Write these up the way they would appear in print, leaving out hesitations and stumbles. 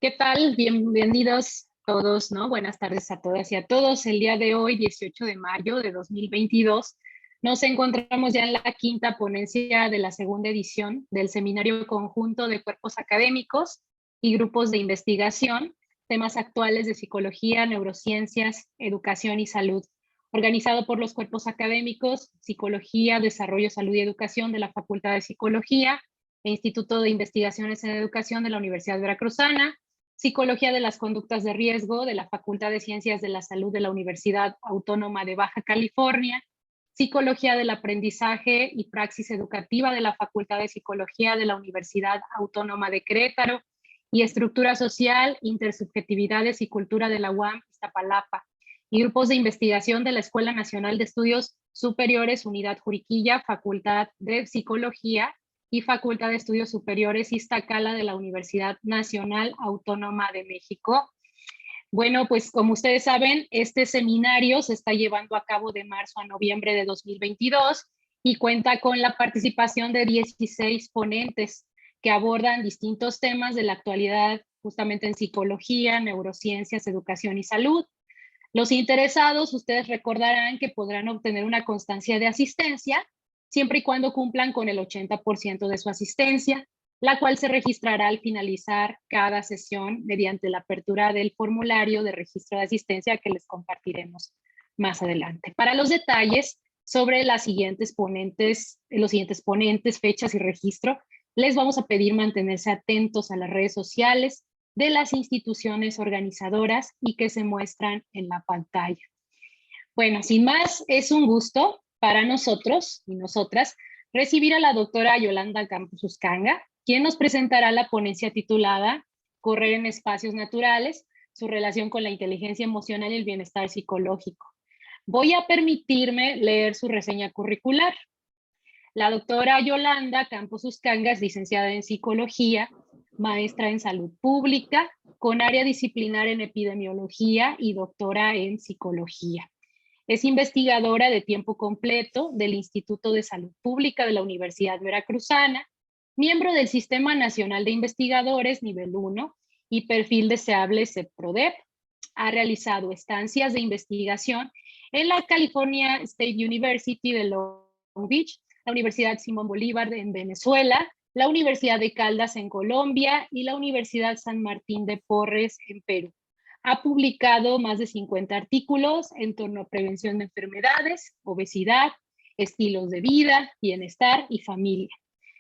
¿Qué tal? Bienvenidos todos, ¿no? Buenas tardes a todas y a todos. El día de hoy, 18 de mayo de 2022, nos encontramos ya en la quinta ponencia de la segunda edición del Seminario Conjunto de Cuerpos Académicos y Grupos de Investigación, temas actuales de psicología, neurociencias, educación y salud, organizado por los cuerpos académicos, Psicología, Desarrollo, Salud y Educación de la Facultad de Psicología e Instituto de Investigaciones en Educación de la Universidad Veracruzana, Psicología de las Conductas de Riesgo de la Facultad de Ciencias de la Salud de la Universidad Autónoma de Baja California, Psicología del Aprendizaje y Praxis Educativa de la Facultad de Psicología de la Universidad Autónoma de Querétaro y Estructura Social, Intersubjetividades y Cultura de la UAM Iztapalapa, y grupos de investigación de la Escuela Nacional de Estudios Superiores, Unidad Juriquilla, Facultad de Psicología y Facultad de Estudios Superiores Iztacala de la Universidad Nacional Autónoma de México. Bueno, pues como ustedes saben, este seminario se está llevando a cabo de marzo a noviembre de 2022 y cuenta con la participación de 16 ponentes que abordan distintos temas de la actualidad justamente en psicología, neurociencias, educación y salud. Los interesados, ustedes recordarán que podrán obtener una constancia de asistencia siempre y cuando cumplan con el 80% de su asistencia, la cual se registrará al finalizar cada sesión mediante la apertura del formulario de registro de asistencia que les compartiremos más adelante. Para los detalles sobre los siguientes ponentes, fechas y registro, les vamos a pedir mantenerse atentos a las redes sociales de las instituciones organizadoras y que se muestran en la pantalla. Bueno, sin más, es un gusto para nosotros y nosotras recibir a la doctora Yolanda Campos Uscanga, quien nos presentará la ponencia titulada Correr en espacios naturales, su relación con la inteligencia emocional y el bienestar psicológico. Voy a permitirme leer su reseña curricular. La doctora Yolanda Campos Uscanga es licenciada en psicología, maestra en salud pública, con área disciplinar en epidemiología y doctora en psicología. Es investigadora de tiempo completo del Instituto de Salud Pública de la Universidad Veracruzana, miembro del Sistema Nacional de Investigadores Nivel 1 y perfil deseable CEPRODEP. Ha realizado estancias de investigación en la California State University de Long Beach, la Universidad Simón Bolívar en Venezuela, la Universidad de Caldas en Colombia y la Universidad San Martín de Porres en Perú. Ha publicado más de 50 artículos en torno a prevención de enfermedades, obesidad, estilos de vida, bienestar y familia.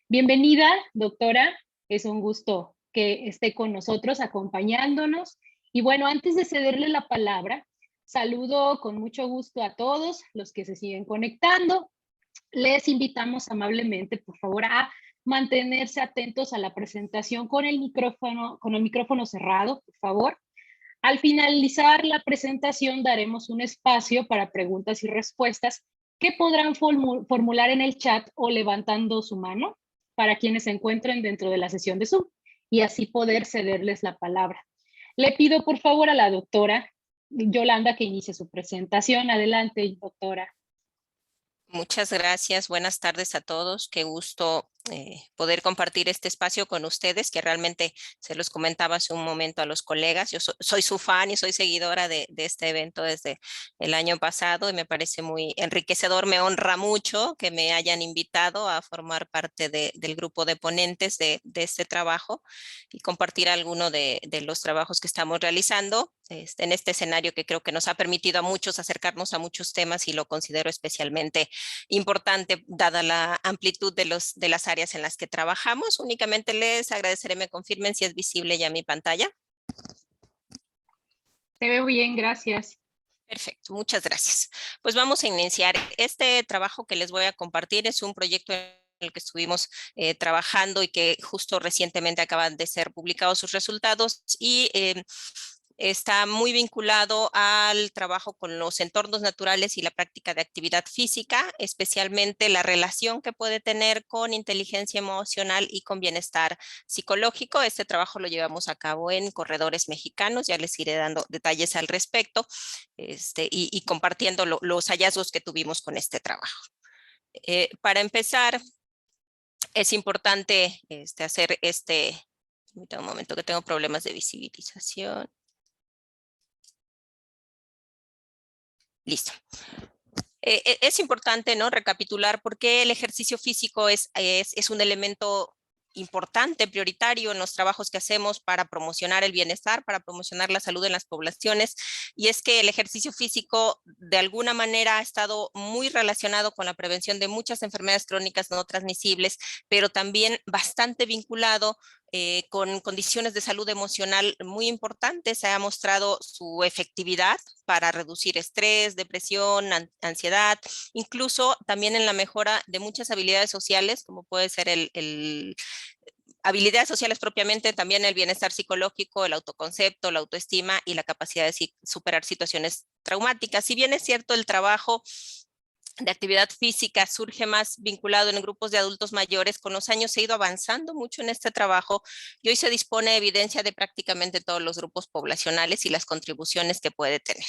Bienvenida, doctora. Es un gusto que esté con nosotros acompañándonos. Y bueno, antes de cederle la palabra, saludo con mucho gusto a todos los que se siguen conectando. Les invitamos amablemente, por favor, a mantenerse atentos a la presentación con el micrófono cerrado, por favor. Al finalizar la presentación daremos un espacio para preguntas y respuestas que podrán formular en el chat o levantando su mano para quienes se encuentren dentro de la sesión de Zoom y así poder cederles la palabra. Le pido por favor a la doctora Yolanda que inicie su presentación. Adelante, doctora. Muchas gracias. Buenas tardes a todos. Qué gusto poder compartir este espacio con ustedes, que realmente se los comentaba hace un momento a los colegas. Yo soy su fan y soy seguidora de este evento desde el año pasado y me parece muy enriquecedor. Me honra mucho que me hayan invitado a formar parte del grupo de ponentes de este trabajo y compartir alguno de los trabajos que estamos realizando en este escenario que creo que nos ha permitido a muchos acercarnos a muchos temas y lo considero especialmente importante dada la amplitud de las áreas en las que trabajamos. Únicamente les agradeceré me confirmen si es visible ya mi pantalla. Se ve bien, gracias. Perfecto, muchas gracias. Pues vamos a iniciar. Este trabajo que les voy a compartir es un proyecto en el que estuvimos trabajando y que justo recientemente acaban de ser publicados sus resultados y está muy vinculado al trabajo con los entornos naturales y la práctica de actividad física, especialmente la relación que puede tener con inteligencia emocional y con bienestar psicológico. Este trabajo lo llevamos a cabo en Corredores Mexicanos, ya les iré dando detalles al respecto y compartiendo los hallazgos que tuvimos con este trabajo. Para empezar, es importante hacer Permítame un momento que tengo problemas de visibilización. Listo. Es importante, ¿no?, recapitular por qué el ejercicio físico es un elemento importante, prioritario en los trabajos que hacemos para promocionar el bienestar, para promocionar la salud en las poblaciones. Y es que el ejercicio físico de alguna manera ha estado muy relacionado con la prevención de muchas enfermedades crónicas no transmisibles, pero también bastante vinculado con condiciones de salud emocional muy importantes. Se ha mostrado su efectividad para reducir estrés, depresión, ansiedad, incluso también en la mejora de muchas habilidades sociales, como puede ser habilidades sociales propiamente, también el bienestar psicológico, el autoconcepto, la autoestima y la capacidad de superar situaciones traumáticas. Si bien es cierto, el trabajo de actividad física surge más vinculado en grupos de adultos mayores, con los años se ha ido avanzando mucho en este trabajo y hoy se dispone de evidencia de prácticamente todos los grupos poblacionales y las contribuciones que puede tener.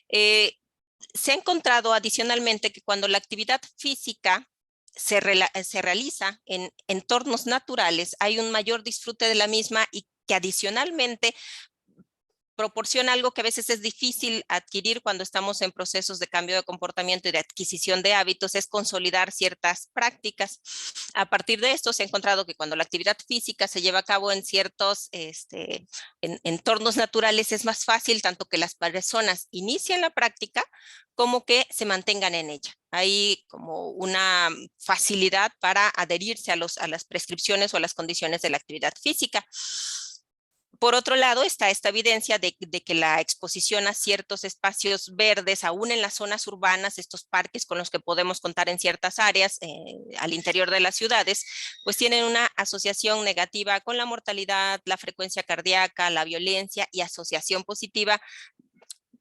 Se ha encontrado adicionalmente que cuando la actividad física se realiza en entornos naturales, hay un mayor disfrute de la misma y que adicionalmente proporciona algo que a veces es difícil adquirir cuando estamos en procesos de cambio de comportamiento y de adquisición de hábitos, es consolidar ciertas prácticas. A partir de esto se ha encontrado que cuando la actividad física se lleva a cabo en ciertos entornos naturales, es más fácil tanto que las personas inicien la práctica como que se mantengan en ella. Hay como una facilidad para adherirse a las prescripciones o a las condiciones de la actividad física. Por otro lado, está esta evidencia de que la exposición a ciertos espacios verdes, aún en las zonas urbanas, estos parques con los que podemos contar en ciertas áreas al interior de las ciudades, pues tienen una asociación negativa con la mortalidad, la frecuencia cardíaca, la violencia y asociación positiva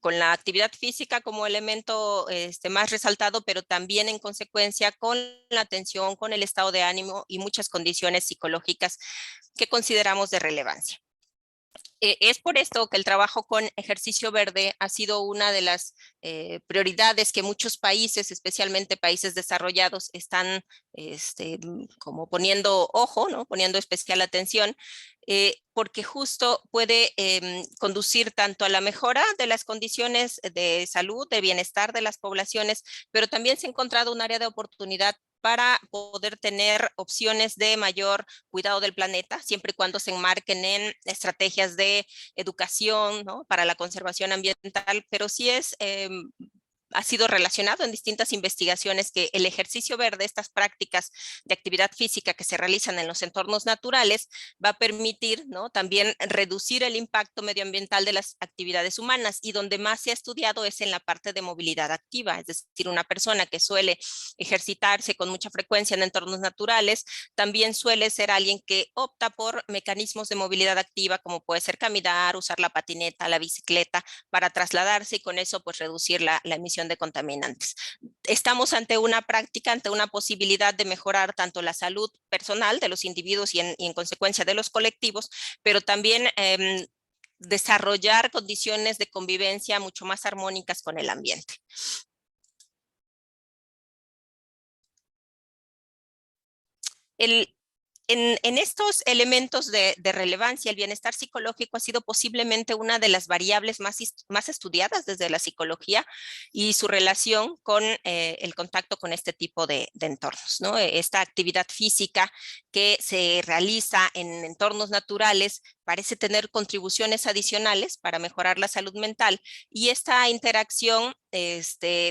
con la actividad física como elemento más resaltado, pero también en consecuencia con la atención, con el estado de ánimo y muchas condiciones psicológicas que consideramos de relevancia. Es por esto que el trabajo con ejercicio verde ha sido una de las prioridades que muchos países, especialmente países desarrollados, están como poniendo ojo, ¿no?, poniendo especial atención, porque justo puede conducir tanto a la mejora de las condiciones de salud, de bienestar de las poblaciones, pero también se ha encontrado un área de oportunidad para poder tener opciones de mayor cuidado del planeta, siempre y cuando se enmarquen en estrategias de educación, ¿no?, para la conservación ambiental, pero sí ha sido relacionado en distintas investigaciones que el ejercicio verde, estas prácticas de actividad física que se realizan en los entornos naturales, va a permitir, ¿no?, también reducir el impacto medioambiental de las actividades humanas, y donde más se ha estudiado es en la parte de movilidad activa, es decir, una persona que suele ejercitarse con mucha frecuencia en entornos naturales, también suele ser alguien que opta por mecanismos de movilidad activa, como puede ser caminar, usar la patineta, la bicicleta, para trasladarse y con eso pues reducir la emisión de contaminantes. Estamos ante una práctica, ante una posibilidad de mejorar tanto la salud personal de los individuos y en consecuencia de los colectivos, pero también desarrollar condiciones de convivencia mucho más armónicas con el ambiente. En estos elementos de relevancia, el bienestar psicológico ha sido posiblemente una de las variables más estudiadas desde la psicología, y su relación con el contacto con este tipo de entornos, ¿no? Esta actividad física que se realiza en entornos naturales parece tener contribuciones adicionales para mejorar la salud mental, y esta interacción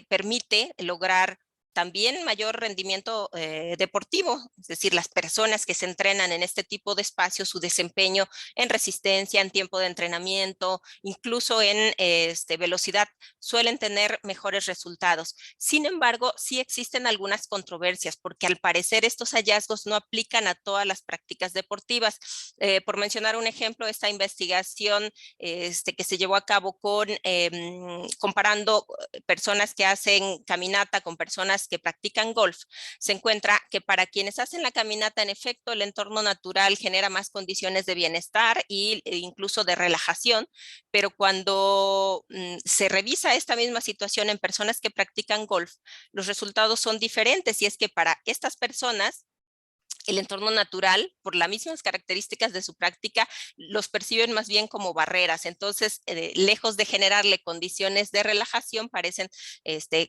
permite lograr también mayor rendimiento deportivo, es decir, las personas que se entrenan en este tipo de espacios, su desempeño en resistencia, en tiempo de entrenamiento, incluso en velocidad, suelen tener mejores resultados. Sin embargo, sí existen algunas controversias, porque al parecer estos hallazgos no aplican a todas las prácticas deportivas. Por mencionar un ejemplo, esta investigación que se llevó a cabo comparando personas que hacen caminata con personas que practican golf, se encuentra que para quienes hacen la caminata, en efecto, el entorno natural genera más condiciones de bienestar e incluso de relajación, pero cuando se revisa esta misma situación en personas que practican golf, los resultados son diferentes, y es que para estas personas el entorno natural, por las mismas características de su práctica, los perciben más bien como barreras. Entonces, lejos de generarle condiciones de relajación, parecen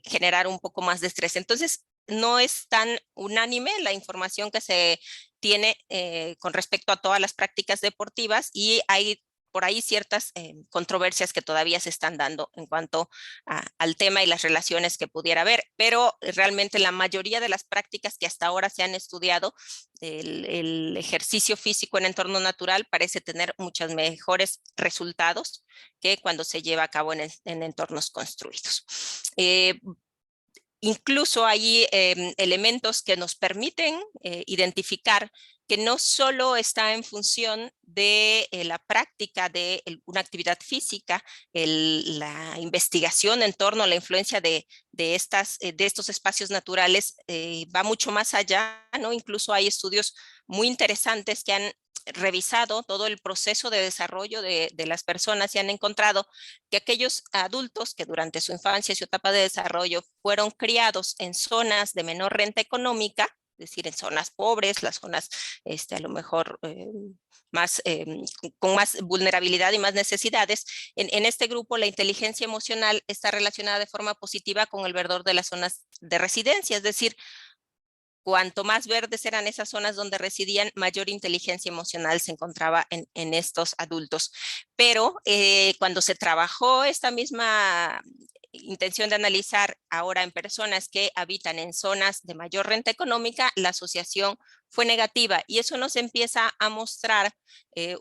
generar un poco más de estrés. Entonces, no es tan unánime la información que se tiene con respecto a todas las prácticas deportivas, y hay por ahí ciertas controversias que todavía se están dando en cuanto al tema y las relaciones que pudiera haber, pero realmente la mayoría de las prácticas que hasta ahora se han estudiado, el ejercicio físico en entorno natural parece tener muchos mejores resultados que cuando se lleva a cabo en entornos construidos. Incluso hay elementos que nos permiten identificar que no solo está en función de la práctica de una actividad física, la investigación en torno a la influencia de estos espacios naturales va mucho más allá, ¿no? Incluso hay estudios muy interesantes que han revisado todo el proceso de desarrollo de las personas y han encontrado que aquellos adultos que durante su infancia y su etapa de desarrollo fueron criados en zonas de menor renta económica, es decir, en zonas pobres, las zonas a lo mejor más, con más vulnerabilidad y más necesidades, en este grupo la inteligencia emocional está relacionada de forma positiva con el verdor de las zonas de residencia, es decir, cuanto más verdes eran esas zonas donde residían, mayor inteligencia emocional se encontraba en estos adultos. Pero cuando se trabajó esta misma intención de analizar ahora en personas que habitan en zonas de mayor renta económica, la asociación fue negativa y eso nos empieza a mostrar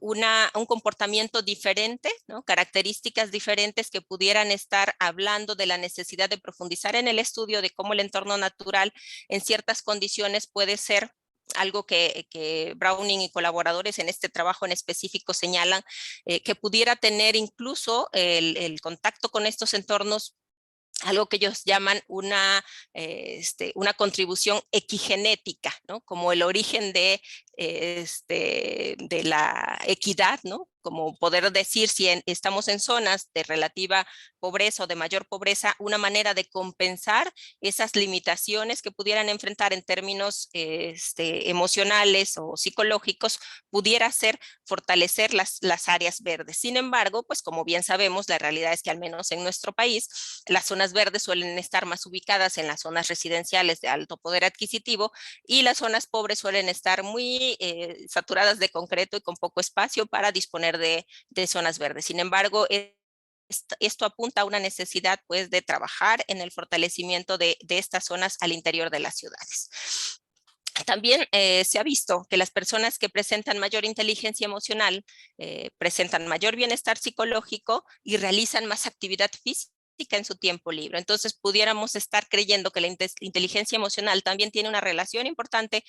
un comportamiento diferente, ¿no? Características diferentes que pudieran estar hablando de la necesidad de profundizar en el estudio de cómo el entorno natural en ciertas condiciones puede ser algo que Browning y colaboradores en este trabajo en específico señalan, que pudiera tener incluso el contacto con estos entornos algo que ellos llaman una contribución equigenética, ¿no? Como el origen de la equidad, ¿no? Como poder decir si estamos en zonas de relativa pobreza o de mayor pobreza, una manera de compensar esas limitaciones que pudieran enfrentar en términos emocionales o psicológicos, pudiera ser fortalecer las áreas verdes. Sin embargo, pues como bien sabemos, la realidad es que al menos en nuestro país, las zonas verdes suelen estar más ubicadas en las zonas residenciales de alto poder adquisitivo y las zonas pobres suelen estar muy saturadas de concreto y con poco espacio para disponer de zonas verdes. Sin embargo, esto apunta a una necesidad pues, de trabajar en el fortalecimiento de estas zonas al interior de las ciudades. También se ha visto que las personas que presentan mayor inteligencia emocional presentan mayor bienestar psicológico y realizan más actividad física en su tiempo libre. Entonces, pudiéramos estar creyendo que la inteligencia emocional también tiene una relación importante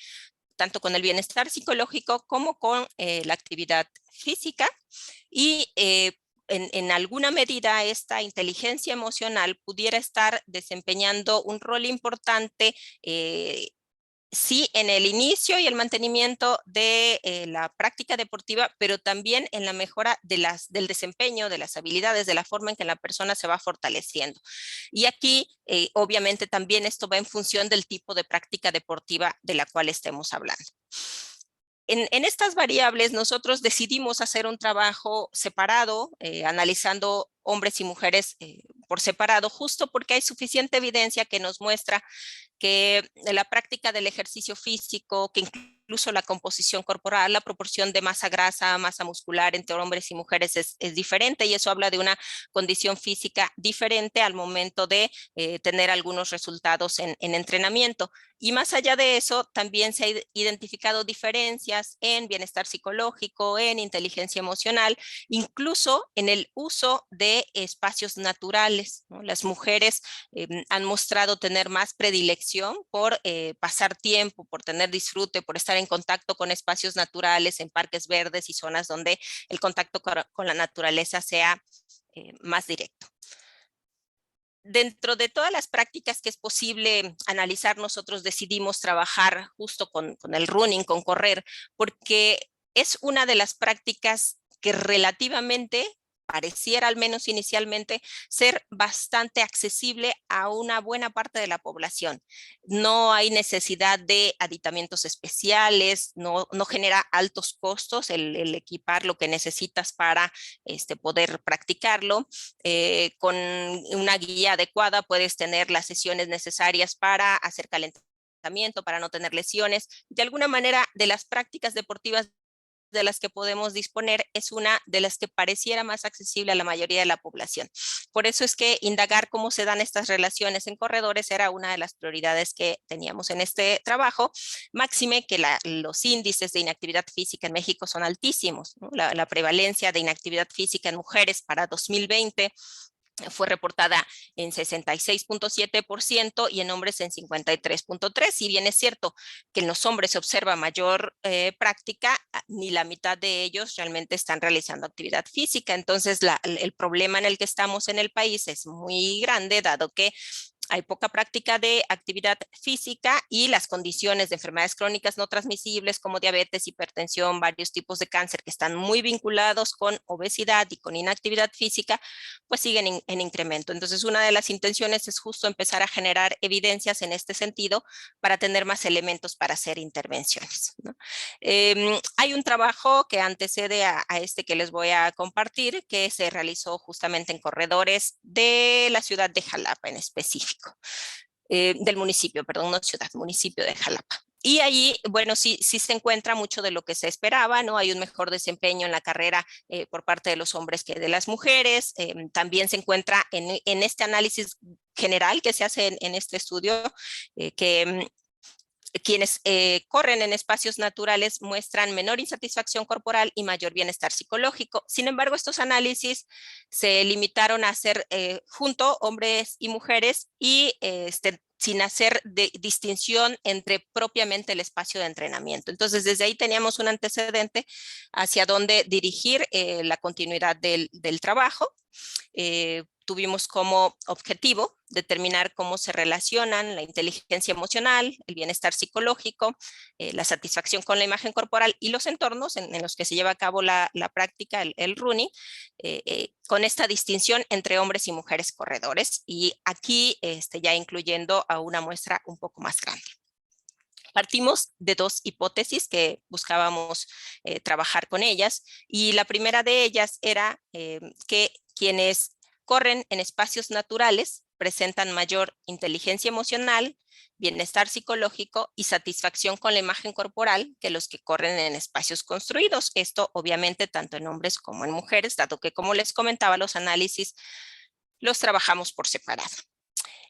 tanto con el bienestar psicológico como con la actividad física y en alguna medida esta inteligencia emocional pudiera estar desempeñando un rol importante sí en el inicio y el mantenimiento de la práctica deportiva, pero también en la mejora del desempeño, de las habilidades, de la forma en que la persona se va fortaleciendo. Y aquí, obviamente, también esto va en función del tipo de práctica deportiva de la cual estemos hablando. En estas variables nosotros decidimos hacer un trabajo separado, analizando hombres y mujeres por separado, justo porque hay suficiente evidencia que nos muestra que la práctica del ejercicio físico, que incluso la composición corporal, la proporción de masa grasa, masa muscular entre hombres y mujeres es diferente y eso habla de una condición física diferente al momento de tener algunos resultados en entrenamiento. Y más allá de eso, también se han identificado diferencias en bienestar psicológico, en inteligencia emocional, incluso en el uso de espacios naturales, ¿no? Las mujeres han mostrado tener más predilección por pasar tiempo, por tener disfrute, por estar en contacto con espacios naturales, en parques verdes y zonas donde el contacto con la naturaleza sea más directo. Dentro de todas las prácticas que es posible analizar, nosotros decidimos trabajar justo con el running, con correr, porque es una de las prácticas que relativamente pareciera, al menos inicialmente, ser bastante accesible a una buena parte de la población. No hay necesidad de aditamentos especiales, no genera altos costos el equipar lo que necesitas para poder practicarlo. Con una guía adecuada puedes tener las sesiones necesarias para hacer calentamiento, para no tener lesiones. De alguna manera, de las prácticas deportivas de las que podemos disponer, es una de las que pareciera más accesible a la mayoría de la población. Por eso es que indagar cómo se dan estas relaciones en corredores era una de las prioridades que teníamos en este trabajo, máxime que los índices de inactividad física en México son altísimos, ¿no? La prevalencia de inactividad física en mujeres para 2020 fue reportada en 66.7% y en hombres en 53.3%. Si bien es cierto que en los hombres se observa mayor práctica, ni la mitad de ellos realmente están realizando actividad física. Entonces, el problema en el que estamos en el país es muy grande, dado que hay poca práctica de actividad física y las condiciones de enfermedades crónicas no transmisibles como diabetes, hipertensión, varios tipos de cáncer que están muy vinculados con obesidad y con inactividad física, pues siguen en incremento. Entonces, una de las intenciones es justo empezar a generar evidencias en este sentido para tener más elementos para hacer intervenciones, ¿no? Hay un trabajo que antecede a este que les voy a compartir, que se realizó justamente en corredores de la ciudad de Jalapa en específico, del municipio, perdón, no ciudad, municipio de Jalapa. Y allí, bueno, sí se encuentra mucho de lo que se esperaba, ¿no? Hay un mejor desempeño en la carrera por parte de los hombres que de las mujeres. También se encuentra en este análisis general que se hace en este estudio, que quienes corren en espacios naturales muestran menor insatisfacción corporal y mayor bienestar psicológico. Sin embargo, estos análisis se limitaron a hacer junto hombres y mujeres y sin hacer distinción entre propiamente el espacio de entrenamiento. Entonces, desde ahí teníamos un antecedente hacia dónde dirigir la continuidad del trabajo. Tuvimos como objetivo determinar cómo se relacionan la inteligencia emocional, el bienestar psicológico, la satisfacción con la imagen corporal y los entornos en los que se lleva a cabo la práctica, el running, con esta distinción entre hombres y mujeres corredores, y aquí ya incluyendo a una muestra un poco más grande. Partimos de dos hipótesis que buscábamos trabajar con ellas, y la primera de ellas era que quienes corren en espacios naturales presentan mayor inteligencia emocional, bienestar psicológico y satisfacción con la imagen corporal que los que corren en espacios construidos. Esto obviamente tanto en hombres como en mujeres, dado que, como les comentaba, los análisis los trabajamos por separado.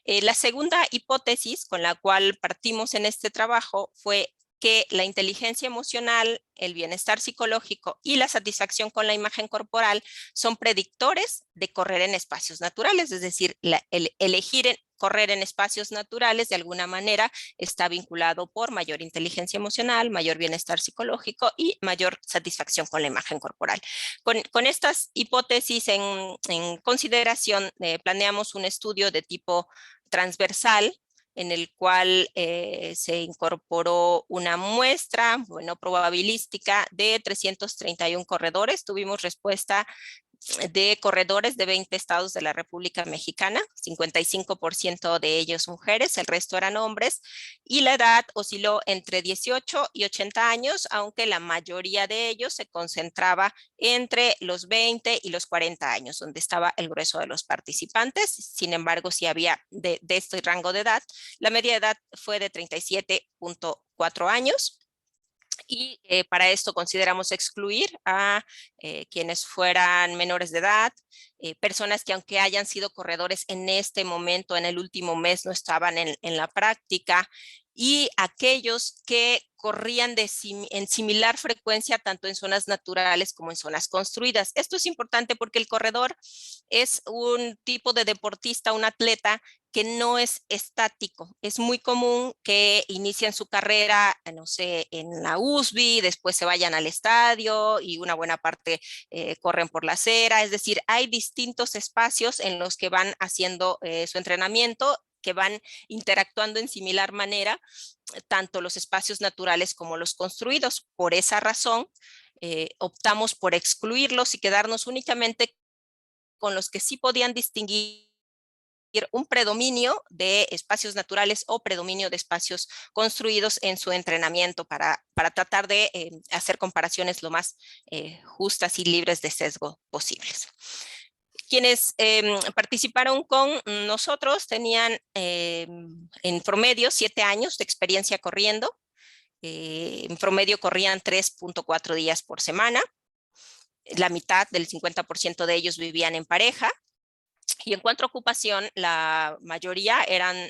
La segunda hipótesis con la cual partimos en este trabajo fue que la inteligencia emocional, el bienestar psicológico y la satisfacción con la imagen corporal son predictores de correr en espacios naturales, es decir, el elegir correr en espacios naturales de alguna manera está vinculado por mayor inteligencia emocional, mayor bienestar psicológico y mayor satisfacción con la imagen corporal. Con estas hipótesis en consideración, planeamos un estudio de tipo transversal en el cual se incorporó una muestra, bueno, probabilística de 331 corredores. Tuvimos respuesta de corredores de 20 estados de la República Mexicana, 55% de ellos mujeres, el resto eran hombres, y la edad osciló entre 18 y 80 años, aunque la mayoría de ellos se concentraba entre los 20 y los 40 años, donde estaba el grueso de los participantes. Sin embargo, sí había de este rango de edad. La media edad fue de 37.4 años. Y para esto consideramos excluir a quienes fueran menores de edad, personas que aunque hayan sido corredores en este momento, en el último mes, no estaban en la práctica, y aquellos que corrían en similar frecuencia tanto en zonas naturales como en zonas construidas. Esto es importante porque el corredor es un tipo de deportista, un atleta que no es estático. Es muy común que inicien su carrera, no sé, en la USB, después se vayan al estadio y una buena parte corren por la acera. Es decir, hay distintos espacios en los que van haciendo su entrenamiento, que van interactuando en similar manera, tanto los espacios naturales como los construidos. Por esa razón, optamos por excluirlos y quedarnos únicamente con los que sí podían distinguir un predominio de espacios naturales o predominio de espacios construidos en su entrenamiento para tratar de hacer comparaciones lo más justas y libres de sesgo posibles. Quienes participaron con nosotros tenían en promedio 7 años de experiencia corriendo. En promedio corrían 3.4 días por semana. La mitad del 50% de ellos vivían en pareja. Y en cuanto a ocupación, la mayoría eran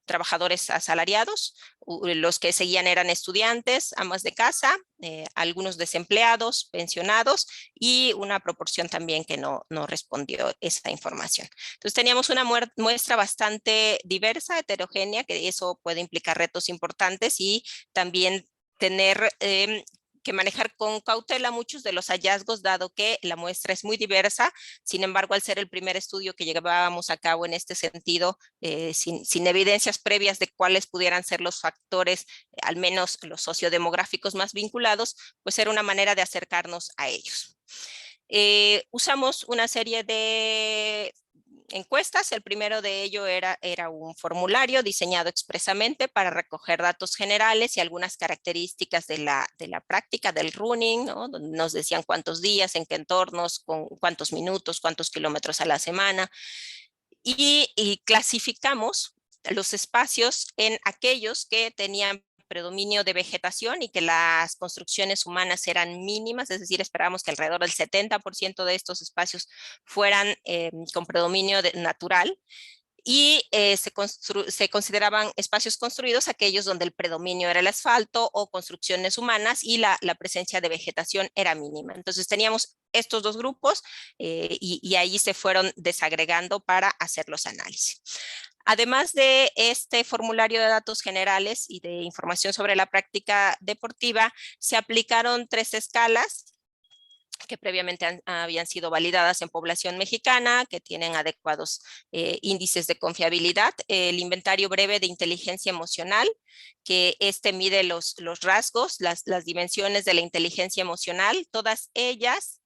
trabajadores asalariados, los que seguían eran estudiantes, amas de casa, algunos desempleados, pensionados y una proporción también que no respondió esa información. Entonces teníamos una muestra bastante diversa, heterogénea, que eso puede implicar retos importantes y también tener que manejar con cautela muchos de los hallazgos, dado que la muestra es muy diversa. Sin embargo, al ser el primer estudio que llevábamos a cabo en este sentido, sin evidencias previas de cuáles pudieran ser los factores, al menos los sociodemográficos más vinculados, pues era una manera de acercarnos a ellos. Usamos una serie de encuestas. El primero de ello era un formulario diseñado expresamente para recoger datos generales y algunas características de la práctica del running, ¿no? Donde nos decían cuántos días, en qué entornos, con cuántos minutos, cuántos kilómetros a la semana. Y clasificamos los espacios en aquellos que tenían predominio de vegetación y que las construcciones humanas eran mínimas, es decir, esperábamos que alrededor del 70% de estos espacios fueran con predominio natural, y se consideraban espacios construidos aquellos donde el predominio era el asfalto o construcciones humanas y la presencia de vegetación era mínima. Entonces teníamos estos dos grupos y ahí se fueron desagregando para hacer los análisis. Además de este formulario de datos generales y de información sobre la práctica deportiva, se aplicaron 3 escalas que previamente habían sido validadas en población mexicana, que tienen adecuados índices de confiabilidad. El inventario breve de inteligencia emocional, que mide los rasgos, las dimensiones de la inteligencia emocional, todas ellas,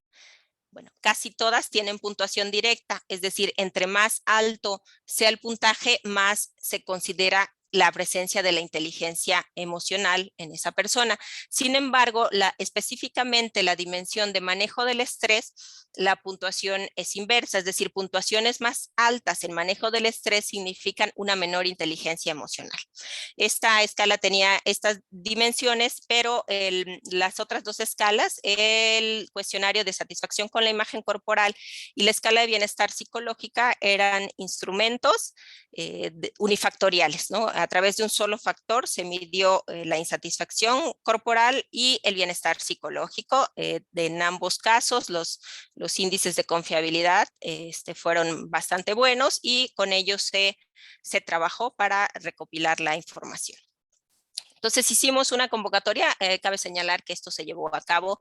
bueno, casi todas tienen puntuación directa, es decir, entre más alto sea el puntaje, más se considera la presencia de la inteligencia emocional en esa persona. Sin embargo, específicamente la dimensión de manejo del estrés, la puntuación es inversa, es decir, puntuaciones más altas en manejo del estrés significan una menor inteligencia emocional. Esta escala tenía estas dimensiones, pero las otras 2 escalas, el cuestionario de satisfacción con la imagen corporal y la escala de bienestar psicológica, eran instrumentos unifactoriales, ¿no? A través de un solo factor se midió la insatisfacción corporal y el bienestar psicológico. En ambos casos los índices de confiabilidad fueron bastante buenos y con ellos se trabajó para recopilar la información. Entonces hicimos una convocatoria. Cabe señalar que esto se llevó a cabo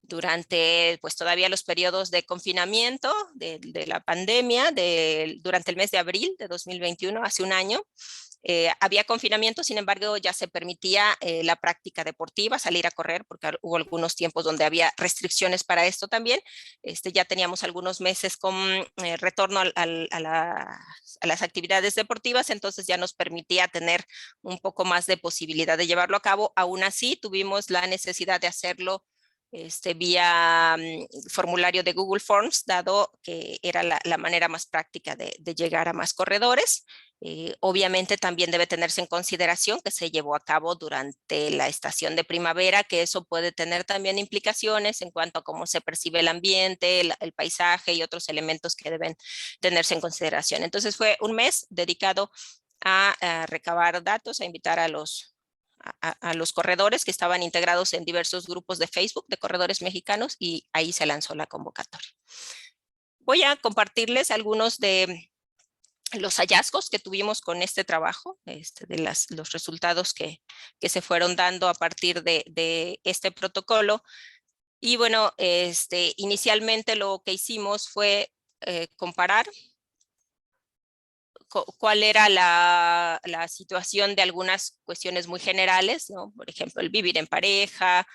durante pues todavía los periodos de confinamiento de la pandemia, durante el mes de abril de 2021, hace un año. Había confinamiento, sin embargo, ya se permitía la práctica deportiva, salir a correr, porque hubo algunos tiempos donde había restricciones para esto también. Ya teníamos algunos meses con retorno a las actividades deportivas, entonces ya nos permitía tener un poco más de posibilidad de llevarlo a cabo. Aún así, tuvimos la necesidad de hacerlo vía formulario de Google Forms, dado que era la manera más práctica de llegar a más corredores. Obviamente también debe tenerse en consideración que se llevó a cabo durante la estación de primavera, que eso puede tener también implicaciones en cuanto a cómo se percibe el ambiente, el paisaje y otros elementos que deben tenerse en consideración. Entonces fue un mes dedicado a recabar datos, a invitar a los corredores que estaban integrados en diversos grupos de Facebook de corredores mexicanos, y ahí se lanzó la convocatoria. Voy a compartirles algunos de los hallazgos que tuvimos con este trabajo, de los resultados que se fueron dando a partir de este protocolo. Y bueno, inicialmente lo que hicimos fue comparar cuál era la situación de algunas cuestiones muy generales, ¿no? Por ejemplo, el vivir en pareja,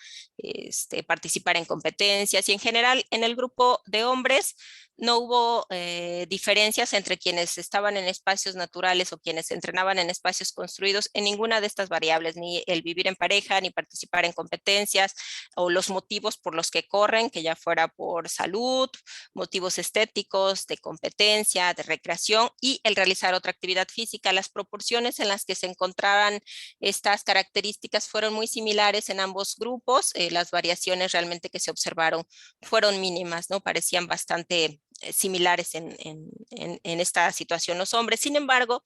participar en competencias, y en general en el grupo de hombres no hubo diferencias entre quienes estaban en espacios naturales o quienes entrenaban en espacios construidos en ninguna de estas variables, ni el vivir en pareja, ni participar en competencias o los motivos por los que corren, que ya fuera por salud, motivos estéticos, de competencia, de recreación y el realizar otra actividad física. Las proporciones en las que se encontraban estas características fueron muy similares en ambos grupos. Las variaciones realmente que se observaron fueron mínimas, ¿no? Parecían bastante similares en esta situación los hombres. Sin embargo,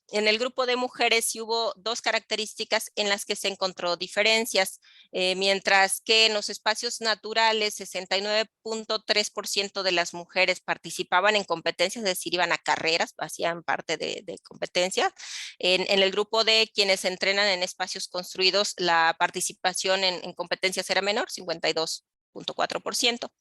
en el grupo de mujeres sí hubo dos características en las que se encontró diferencias, mientras que en los espacios naturales 69.3% de las mujeres participaban en competencias, es decir, iban a carreras, hacían parte de competencias. En el grupo de quienes entrenan en espacios construidos, la participación en competencias era menor, 52.4%.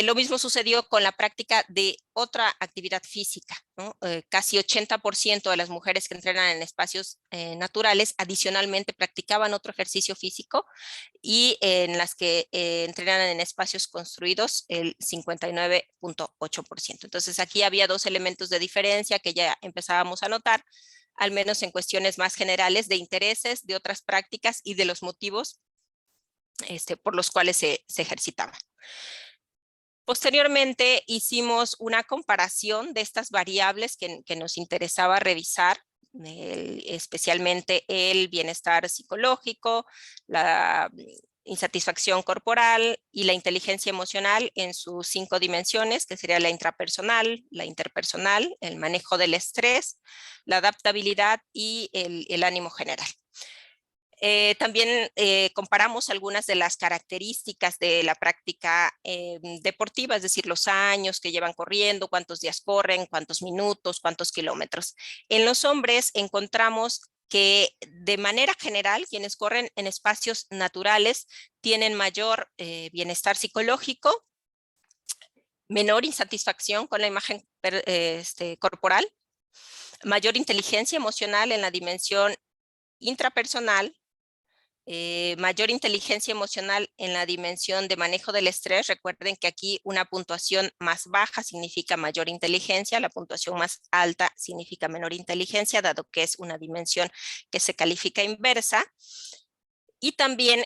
Lo mismo sucedió con la práctica de otra actividad física, ¿no? Casi 80% de las mujeres que entrenan en espacios naturales adicionalmente practicaban otro ejercicio físico y en las que entrenan en espacios construidos el 59.8%. Entonces aquí había dos elementos de diferencia que ya empezábamos a notar, al menos en cuestiones más generales de intereses, de otras prácticas y de los motivos por los cuales se ejercitaban. Posteriormente hicimos una comparación de estas variables que nos interesaba revisar, especialmente el bienestar psicológico, la insatisfacción corporal y la inteligencia emocional en sus 5 dimensiones, que sería la intrapersonal, la interpersonal, el manejo del estrés, la adaptabilidad y el ánimo general. También comparamos algunas de las características de la práctica deportiva, es decir, los años que llevan corriendo, cuántos días corren, cuántos minutos, cuántos kilómetros. En los hombres encontramos que de manera general quienes corren en espacios naturales tienen mayor bienestar psicológico, menor insatisfacción con la imagen corporal, mayor inteligencia emocional en la dimensión intrapersonal, mayor inteligencia emocional en la dimensión de manejo del estrés. Recuerden que aquí una puntuación más baja significa mayor inteligencia, la puntuación más alta significa menor inteligencia, dado que es una dimensión que se califica inversa. Y también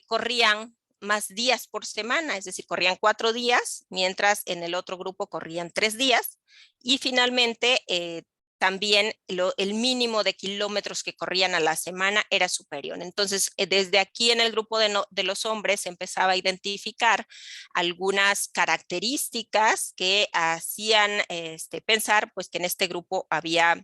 corrían más días por semana, es decir, corrían 4 días, mientras en el otro grupo corrían 3 días. Y finalmente, también el mínimo de kilómetros que corrían a la semana era superior. Entonces, desde aquí en el grupo de los hombres se empezaba a identificar algunas características que hacían pensar pues, que en este grupo había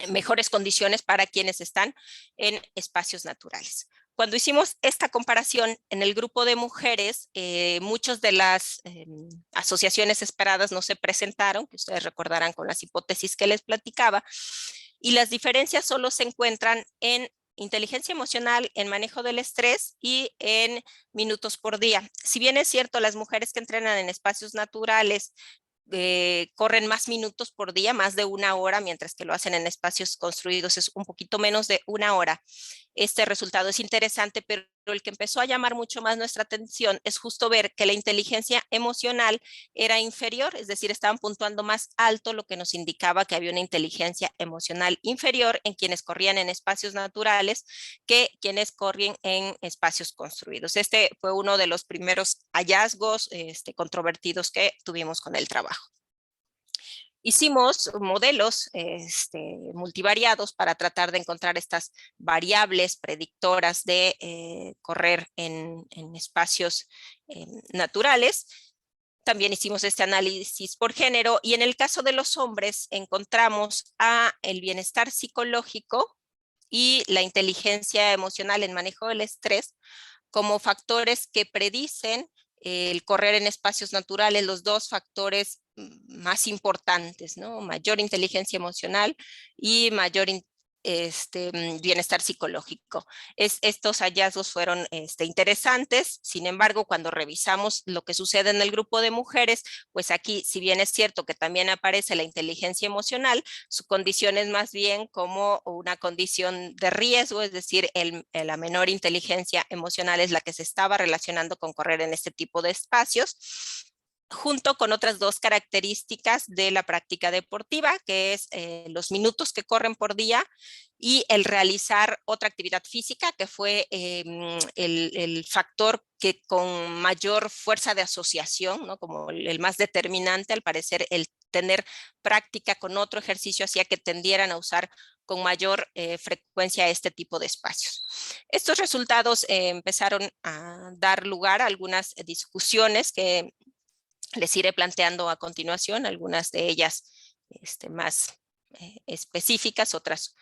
mejores condiciones para quienes están en espacios naturales. Cuando hicimos esta comparación en el grupo de mujeres, muchas de las asociaciones esperadas no se presentaron, que ustedes recordarán con las hipótesis que les platicaba, y las diferencias solo se encuentran en inteligencia emocional, en manejo del estrés y en minutos por día. Si bien es cierto, las mujeres que entrenan en espacios naturales corren más minutos por día, más de 1 hora, mientras que lo hacen en espacios construidos es un poquito menos de 1 hora. Este resultado es interesante, pero el que empezó a llamar mucho más nuestra atención es justo ver que la inteligencia emocional era inferior, es decir, estaban puntuando más alto, lo que nos indicaba que había una inteligencia emocional inferior en quienes corrían en espacios naturales que quienes corren en espacios construidos. Este fue uno de los primeros hallazgos controvertidos que tuvimos con el trabajo. Hicimos modelos multivariados para tratar de encontrar estas variables predictoras de correr en espacios naturales. También hicimos este análisis por género y en el caso de los hombres encontramos el bienestar psicológico y la inteligencia emocional en manejo del estrés como factores que predicen el correr en espacios naturales, los dos factores más importantes, ¿no? Mayor inteligencia emocional y mayor bienestar psicológico. Estos hallazgos fueron interesantes. Sin embargo, cuando revisamos lo que sucede en el grupo de mujeres, pues aquí, si bien es cierto que también aparece la inteligencia emocional, su condición es más bien como una condición de riesgo, es decir, la menor inteligencia emocional es la que se estaba relacionando con correr en este tipo de espacios. junto con otras dos características de la práctica deportiva, que es los minutos que corren por día y el realizar otra actividad física, que fue el factor que con mayor fuerza de asociación, ¿no? Como el más determinante, al parecer, el tener práctica con otro ejercicio hacía que tendieran a usar con mayor frecuencia este tipo de espacios. Estos resultados empezaron a dar lugar a algunas discusiones que les iré planteando a continuación, algunas de ellas más específicas, otras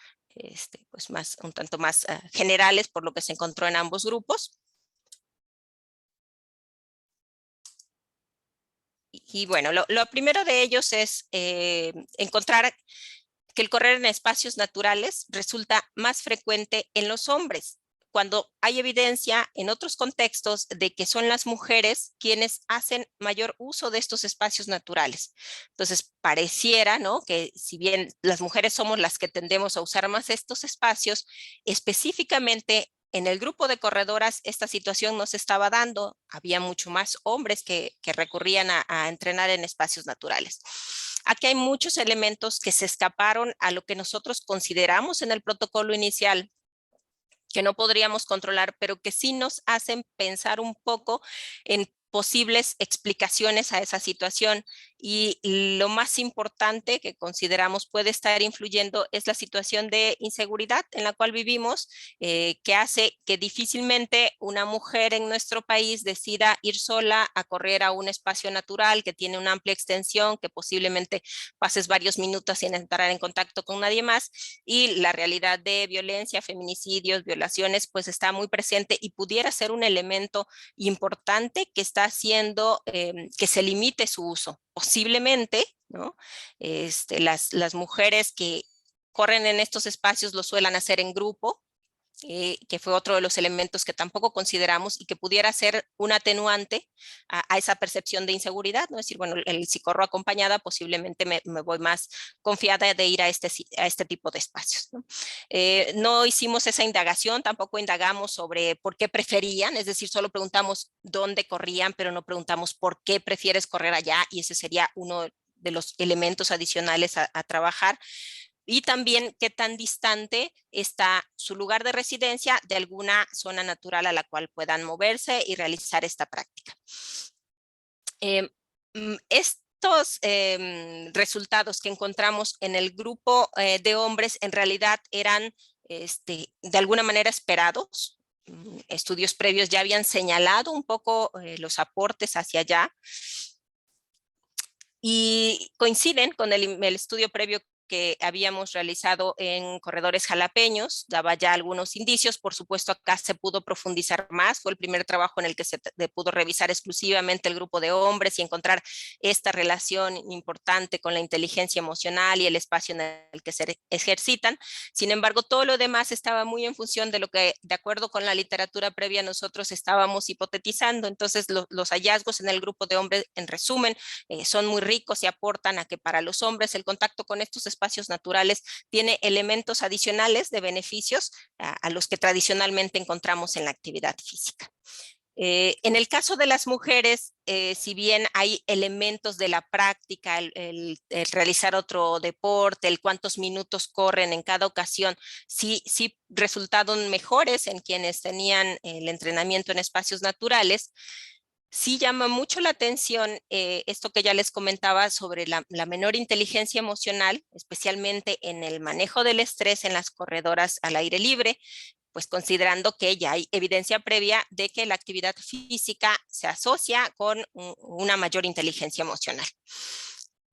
pues más, un tanto más generales por lo que se encontró en ambos grupos. Y bueno, lo primero de ellos es encontrar que el correr en espacios naturales resulta más frecuente en los hombres, cuando hay evidencia en otros contextos de que son las mujeres quienes hacen mayor uso de estos espacios naturales. Entonces, pareciera, ¿no?, que si bien las mujeres somos las que tendemos a usar más estos espacios, específicamente en el grupo de corredoras esta situación no se estaba dando. Había mucho más hombres que recurrían a entrenar en espacios naturales. Aquí hay muchos elementos que se escaparon a lo que nosotros consideramos en el protocolo inicial, que no podríamos controlar, pero que sí nos hacen pensar un poco en posibles explicaciones a esa situación. Y lo más importante que consideramos puede estar influyendo es la situación de inseguridad en la cual vivimos, que hace que difícilmente una mujer en nuestro país decida ir sola a correr a un espacio natural que tiene una amplia extensión, que posiblemente pases varios minutos sin entrar en contacto con nadie más, y la realidad de violencia, feminicidios, violaciones, pues está muy presente y pudiera ser un elemento importante que está haciendo que se limite su uso. Posiblemente, ¿no?, las mujeres que corren en estos espacios lo suelen hacer en grupo, que fue otro de los elementos que tampoco consideramos y que pudiera ser un atenuante a esa percepción de inseguridad, ¿no? Es decir, bueno, si corro acompañada, posiblemente me voy más confiada de ir a este tipo de espacios, ¿no? No hicimos esa indagación, tampoco indagamos sobre por qué preferían, es decir, solo preguntamos dónde corrían, pero no preguntamos por qué prefieres correr allá, y ese sería uno de los elementos adicionales a trabajar. Y también qué tan distante está su lugar de residencia de alguna zona natural a la cual puedan moverse y realizar esta práctica. Estos resultados que encontramos en el grupo de hombres en realidad eran de alguna manera esperados. Estudios previos ya habían señalado un poco los aportes hacia allá y coinciden con el estudio previo que habíamos realizado en corredores jalapeños, daba ya algunos indicios. Por supuesto, acá se pudo profundizar más, fue el primer trabajo en el que se pudo revisar exclusivamente el grupo de hombres y encontrar esta relación importante con la inteligencia emocional y el espacio en el que se ejercitan. Sin embargo, todo lo demás estaba muy en función de lo que, de acuerdo con la literatura previa, nosotros estábamos hipotetizando. Entonces, los hallazgos en el grupo de hombres, en resumen, son muy ricos y aportan a que para los hombres el contacto con estos espacios naturales tiene elementos adicionales de beneficios a los que tradicionalmente encontramos en la actividad física. En el caso de las mujeres, si bien hay elementos de la práctica, el realizar otro deporte, el cuántos minutos corren en cada ocasión, sí resultaron mejores en quienes tenían el entrenamiento en espacios naturales. Sí llama mucho la atención esto que ya les comentaba sobre la menor inteligencia emocional, especialmente en el manejo del estrés en las corredoras al aire libre, pues considerando que ya hay evidencia previa de que la actividad física se asocia con una mayor inteligencia emocional.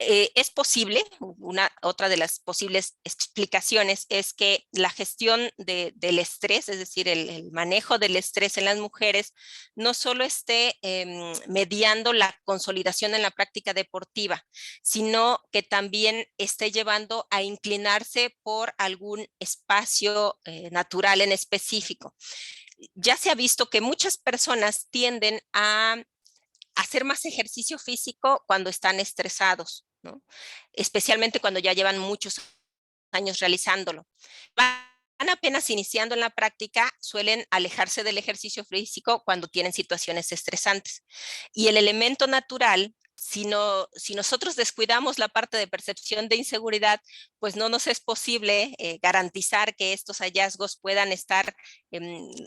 Es posible, otra de las posibles explicaciones es que la gestión del estrés, es decir, el manejo del estrés en las mujeres, no solo esté mediando la consolidación en la práctica deportiva, sino que también esté llevando a inclinarse por algún espacio natural en específico. Ya se ha visto que muchas personas tienden a hacer más ejercicio físico cuando están estresados, ¿no? Especialmente cuando ya llevan muchos años realizándolo. Van apenas iniciando en la práctica, suelen alejarse del ejercicio físico cuando tienen situaciones estresantes. Y el elemento natural si nosotros descuidamos la parte de percepción de inseguridad, pues no nos es posible garantizar que estos hallazgos puedan estar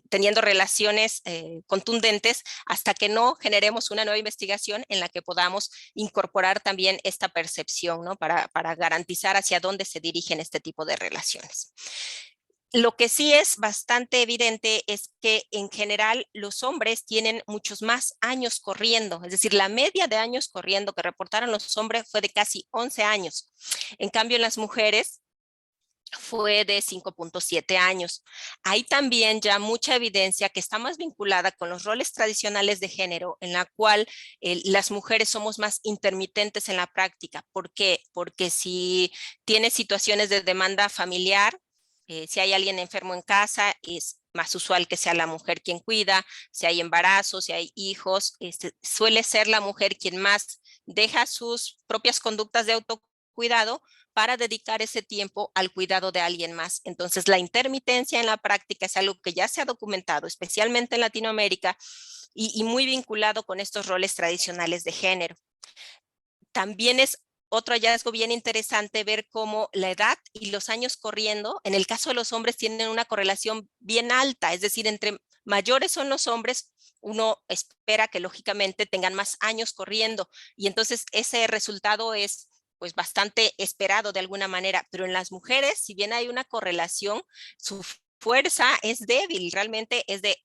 teniendo relaciones contundentes hasta que no generemos una nueva investigación en la que podamos incorporar también esta percepción, ¿no? Para garantizar hacia dónde se dirigen este tipo de relaciones. Lo que sí es bastante evidente es que en general los hombres tienen muchos más años corriendo, es decir, la media de años corriendo que reportaron los hombres fue de casi 11 años. En cambio, en las mujeres fue de 5.7 años. Hay también ya mucha evidencia que está más vinculada con los roles tradicionales de género, en la cual las mujeres somos más intermitentes en la práctica. ¿Por qué? Porque si tienes situaciones de demanda familiar, si hay alguien enfermo en casa, es más usual que sea la mujer quien cuida. Si hay embarazos, si hay hijos, suele ser la mujer quien más deja sus propias conductas de autocuidado para dedicar ese tiempo al cuidado de alguien más. Entonces, la intermitencia en la práctica es algo que ya se ha documentado, especialmente en Latinoamérica, y muy vinculado con estos roles tradicionales de género. También es otro hallazgo bien interesante ver cómo la edad y los años corriendo, en el caso de los hombres, tienen una correlación bien alta, es decir, entre mayores son los hombres, uno espera que lógicamente tengan más años corriendo, y entonces ese resultado es pues bastante esperado de alguna manera, pero en las mujeres, si bien hay una correlación, su fuerza es débil, realmente es de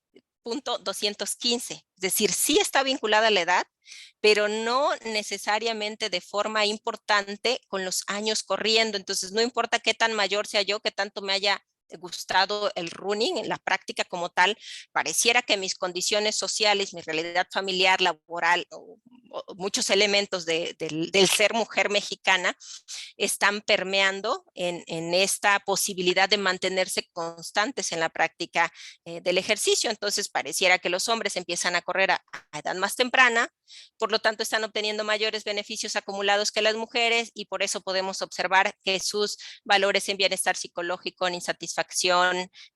0.215, es decir, sí está vinculada a la edad, pero no necesariamente de forma importante con los años corriendo. Entonces, no importa qué tan mayor sea yo, qué tanto me haya gustado el running en la práctica como tal, pareciera que mis condiciones sociales, mi realidad familiar, laboral, o muchos elementos del ser mujer mexicana están permeando en esta posibilidad de mantenerse constantes en la práctica del ejercicio. Entonces, pareciera que los hombres empiezan a correr a edad más temprana, por lo tanto están obteniendo mayores beneficios acumulados que las mujeres, y por eso podemos observar que sus valores en bienestar psicológico, en insatisfacción,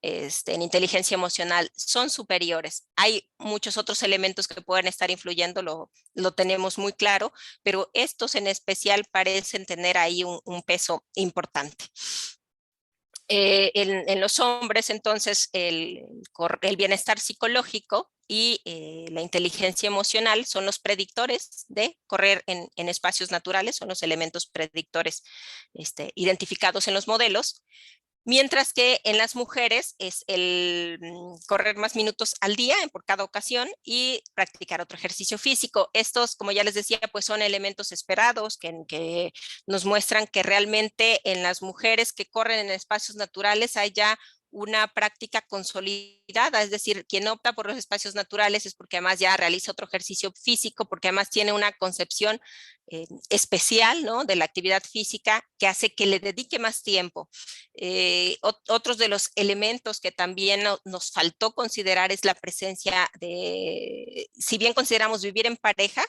en inteligencia emocional son superiores. Hay muchos otros elementos que pueden estar influyendo, lo tenemos muy claro, pero estos en especial parecen tener ahí un peso importante. En los hombres, entonces, el bienestar psicológico y la inteligencia emocional son los predictores de correr en espacios naturales, son los elementos predictores identificados en los modelos. Mientras que en las mujeres es el correr más minutos al día por cada ocasión y practicar otro ejercicio físico. Estos, como ya les decía, pues son elementos esperados que nos muestran que realmente en las mujeres que corren en espacios naturales hay ya una práctica consolidada, es decir, quien opta por los espacios naturales es porque además ya realiza otro ejercicio físico, porque además tiene una concepción especial, ¿no?, de la actividad física que hace que le dedique más tiempo. Otros de los elementos que también nos faltó considerar es la presencia de, si bien consideramos vivir en pareja,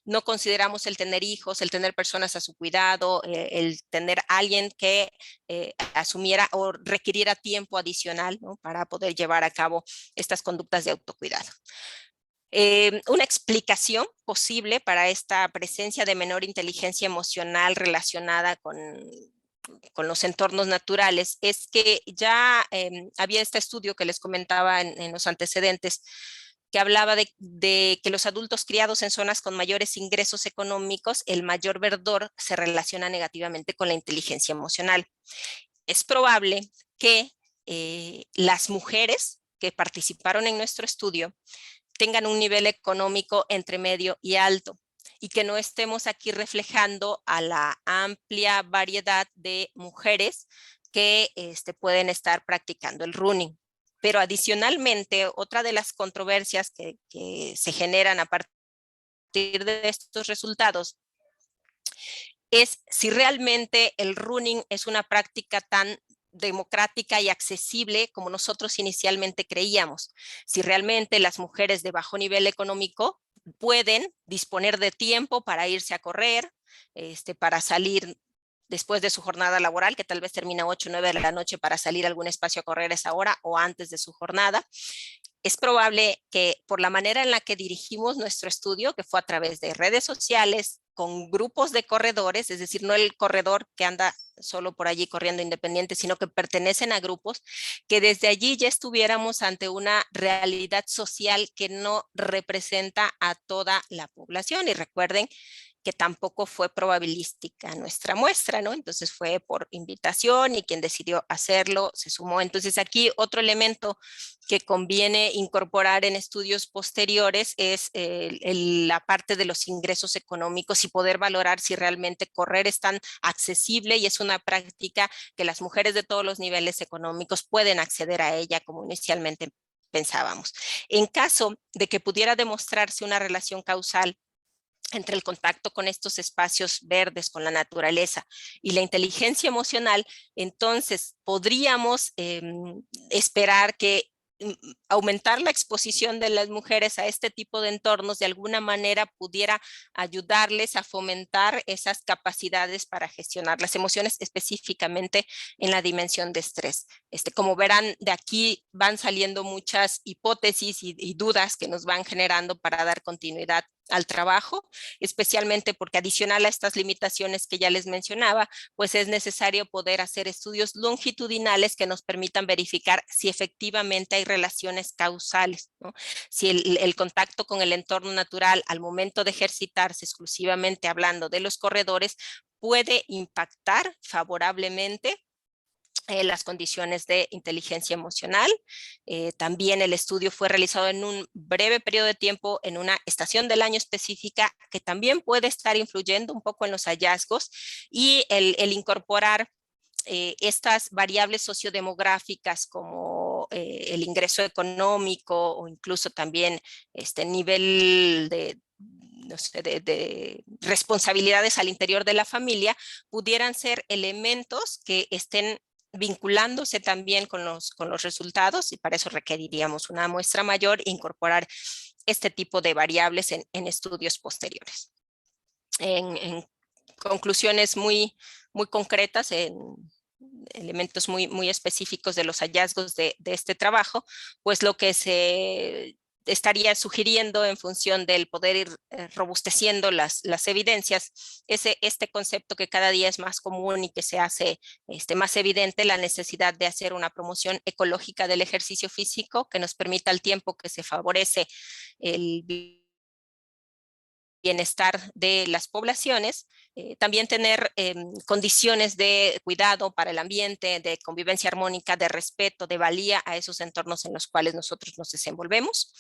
no consideramos el tener hijos, el tener personas a su cuidado, el tener alguien que asumiera o requiriera tiempo adicional, ¿no?, para poder llevar a cabo estas conductas de autocuidado. Una explicación posible para esta presencia de menor inteligencia emocional relacionada con los entornos naturales es que ya había este estudio que les comentaba en los antecedentes, que hablaba de que los adultos criados en zonas con mayores ingresos económicos, el mayor verdor se relaciona negativamente con la inteligencia emocional. Es probable que las mujeres que participaron en nuestro estudio tengan un nivel económico entre medio y alto, y que no estemos aquí reflejando a la amplia variedad de mujeres que pueden estar practicando el running. Pero adicionalmente, otra de las controversias que se generan a partir de estos resultados es si realmente el running es una práctica tan democrática y accesible como nosotros inicialmente creíamos. Si realmente las mujeres de bajo nivel económico pueden disponer de tiempo para irse a correr, para salir después de su jornada laboral, que tal vez termina 8 o 9 de la noche, para salir a algún espacio a correr esa hora o antes de su jornada. Es probable que por la manera en la que dirigimos nuestro estudio, que fue a través de redes sociales, con grupos de corredores, es decir, no el corredor que anda solo por allí corriendo independiente, sino que pertenecen a grupos, que desde allí ya estuviéramos ante una realidad social que no representa a toda la población. Y recuerden que tampoco fue probabilística nuestra muestra, ¿no? Entonces fue por invitación y quien decidió hacerlo se sumó. Entonces aquí otro elemento que conviene incorporar en estudios posteriores es la parte de los ingresos económicos y poder valorar si realmente correr es tan accesible y es una práctica que las mujeres de todos los niveles económicos pueden acceder a ella como inicialmente pensábamos. En caso de que pudiera demostrarse una relación causal entre el contacto con estos espacios verdes, con la naturaleza y la inteligencia emocional, entonces podríamos esperar que aumentar la exposición de las mujeres a este tipo de entornos de alguna manera pudiera ayudarles a fomentar esas capacidades para gestionar las emociones, específicamente en la dimensión de estrés. Como verán, de aquí van saliendo muchas hipótesis y dudas que nos van generando para dar continuidad al trabajo, especialmente porque adicional a estas limitaciones que ya les mencionaba, pues es necesario poder hacer estudios longitudinales que nos permitan verificar si efectivamente hay relaciones causales, ¿no? Si el contacto con el entorno natural al momento de ejercitarse, exclusivamente hablando de los corredores, puede impactar favorablemente las condiciones de inteligencia emocional. También el estudio fue realizado en un breve periodo de tiempo en una estación del año específica que también puede estar influyendo un poco en los hallazgos y el incorporar estas variables sociodemográficas como el ingreso económico o incluso también este nivel de no sé, de responsabilidades al interior de la familia, pudieran ser elementos que estén vinculándose también con los resultados y para eso requeriríamos una muestra mayor e incorporar este tipo de variables en estudios posteriores. En conclusiones muy concretas, en elementos muy específicos de los hallazgos de este trabajo, pues lo que se estaría sugiriendo en función del poder ir robusteciendo las evidencias, este concepto que cada día es más común y que se hace más evidente, la necesidad de hacer una promoción ecológica del ejercicio físico que nos permita al tiempo que se favorece el bienestar de las poblaciones, también tener condiciones de cuidado para el ambiente, de convivencia armónica, de respeto, de valía a esos entornos en los cuales nosotros nos desenvolvemos.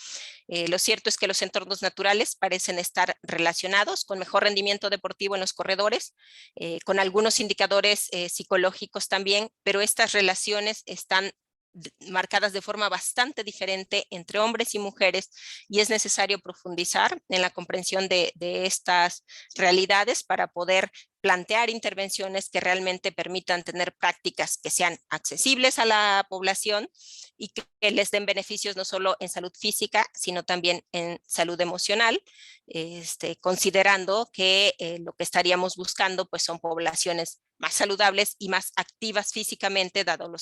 Lo cierto es que los entornos naturales parecen estar relacionados con mejor rendimiento deportivo en los corredores, con algunos indicadores psicológicos también, pero estas relaciones están marcadas de forma bastante diferente entre hombres y mujeres y es necesario profundizar en la comprensión de estas realidades para poder plantear intervenciones que realmente permitan tener prácticas que sean accesibles a la población y que les den beneficios no solo en salud física, sino también en salud emocional, considerando que lo que estaríamos buscando pues son poblaciones más saludables y más activas físicamente, dado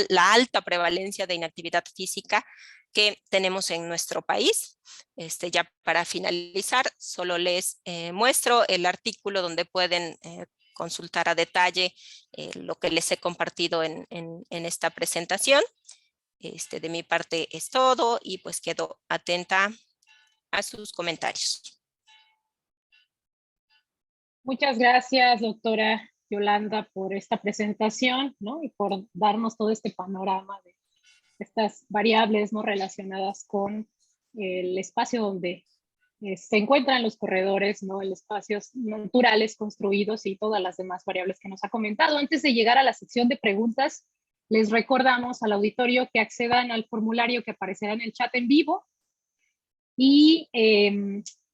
la alta prevalencia de inactividad física que tenemos en nuestro país. Ya para finalizar, solo les muestro el artículo donde pueden consultar a detalle lo que les he compartido en esta presentación. De mi parte es todo y pues quedo atenta a sus comentarios. Muchas gracias, doctora Yolanda, por esta presentación, ¿no? Y por darnos todo este panorama de estas variables no relacionadas con el espacio donde se encuentran los corredores, ¿no? El espacios naturales construidos y todas las demás variables que nos ha comentado. Antes de llegar a la sección de preguntas, les recordamos al auditorio que accedan al formulario que aparecerá en el chat en vivo y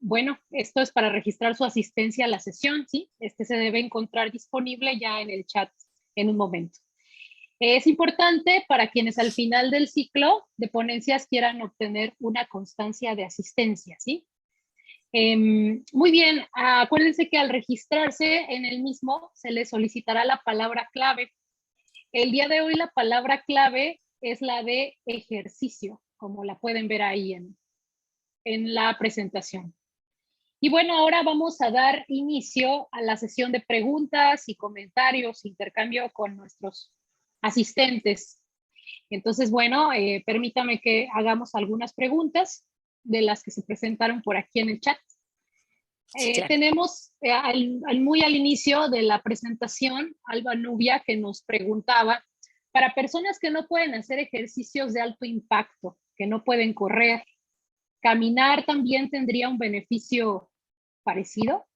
bueno, esto es para registrar su asistencia a la sesión, ¿sí? Se debe encontrar disponible ya en el chat en un momento. Es importante para quienes al final del ciclo de ponencias quieran obtener una constancia de asistencia, ¿sí? Muy bien, acuérdense que al registrarse en el mismo se les solicitará la palabra clave. El día de hoy la palabra clave es la de ejercicio, como la pueden ver ahí en la presentación. Y bueno, ahora vamos a dar inicio a la sesión de preguntas y comentarios, intercambio con nuestros asistentes. Entonces, bueno, permítame que hagamos algunas preguntas de las que se presentaron por aquí en el chat. Sí, claro. Tenemos muy al inicio de la presentación, Alba Nubia, que nos preguntaba, para personas que no pueden hacer ejercicios de alto impacto, que no pueden correr, ¿caminar también tendría un beneficio parecido?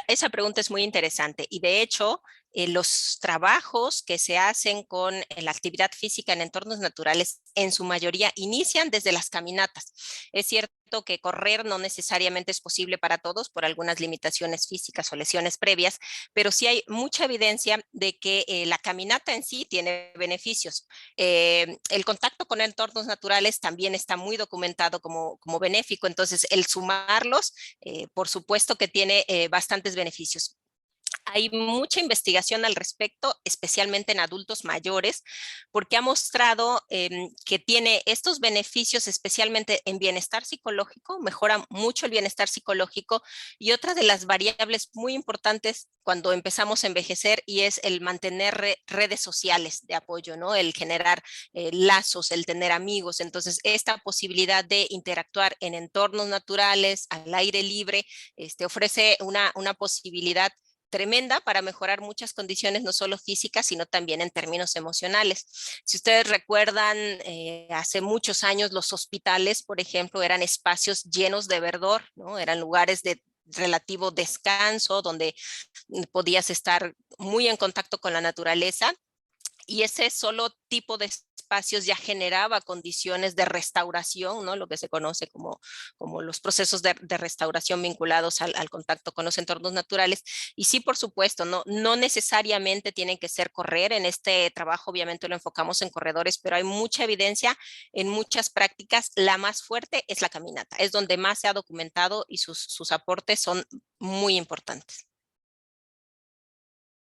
Esa pregunta es muy interesante y de hecho los trabajos que se hacen con la actividad física en entornos naturales en su mayoría inician desde las caminatas. Es cierto que correr no necesariamente es posible para todos por algunas limitaciones físicas o lesiones previas, pero sí hay mucha evidencia de que la caminata en sí tiene beneficios. El contacto con entornos naturales también está muy documentado como benéfico, entonces el sumarlos por supuesto que tiene bastantes beneficios. Hay mucha investigación al respecto, especialmente en adultos mayores, porque ha mostrado que tiene estos beneficios, especialmente en bienestar psicológico, mejora mucho el bienestar psicológico y otra de las variables muy importantes cuando empezamos a envejecer y es el mantener redes sociales de apoyo, ¿no? El generar lazos, el tener amigos. Entonces, esta posibilidad de interactuar en entornos naturales, al aire libre, ofrece una posibilidad tremenda para mejorar muchas condiciones, no solo físicas, sino también en términos emocionales. Si ustedes recuerdan, hace muchos años los hospitales, por ejemplo, eran espacios llenos de verdor, ¿no? Eran lugares de relativo descanso, donde podías estar muy en contacto con la naturaleza y ese solo tipo de espacios ya generaba condiciones de restauración, ¿no? Lo que se conoce como los procesos de restauración vinculados al contacto con los entornos naturales. Y sí, por supuesto, no necesariamente tienen que ser correr. En este trabajo obviamente lo enfocamos en corredores, pero hay mucha evidencia en muchas prácticas. La más fuerte es la caminata, es donde más se ha documentado y sus aportes son muy importantes.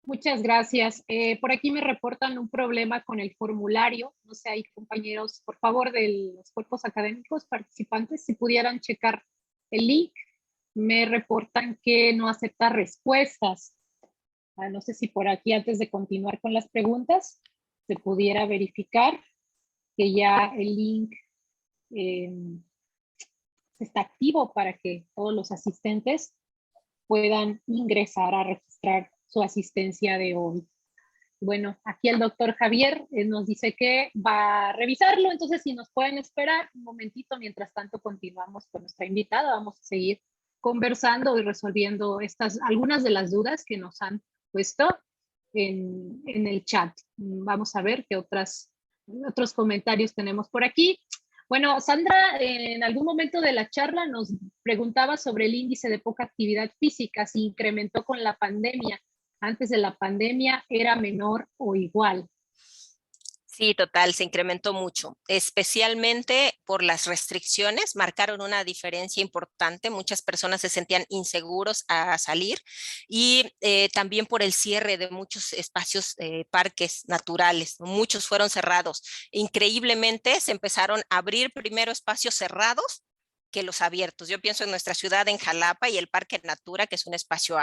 Muchas gracias. Por aquí me reportan un problema con el formulario. No sé, hay compañeros, por favor, de los cuerpos académicos participantes, si pudieran checar el link. Me reportan que no acepta respuestas. No sé si por aquí, antes de continuar con las preguntas, se pudiera verificar que ya el link está activo para que todos los asistentes puedan ingresar a registrar su asistencia de hoy. Bueno, aquí el doctor Javier nos dice que va a revisarlo, entonces si nos pueden esperar un momentito, mientras tanto continuamos con nuestra invitada, vamos a seguir conversando y resolviendo algunas de las dudas que nos han puesto en el chat. Vamos a ver qué otros comentarios tenemos por aquí. Bueno, Sandra, en algún momento de la charla nos preguntaba sobre el índice de poca actividad física, si incrementó con la pandemia. Antes de la pandemia era menor o igual. Sí, total, se incrementó mucho, especialmente por las restricciones, marcaron una diferencia importante, muchas personas se sentían inseguros a salir y también por el cierre de muchos espacios, parques naturales, muchos fueron cerrados. Increíblemente se empezaron a abrir primero espacios cerrados que los abiertos. Yo pienso en nuestra ciudad, en Jalapa, y el Parque Natura, que es un espacio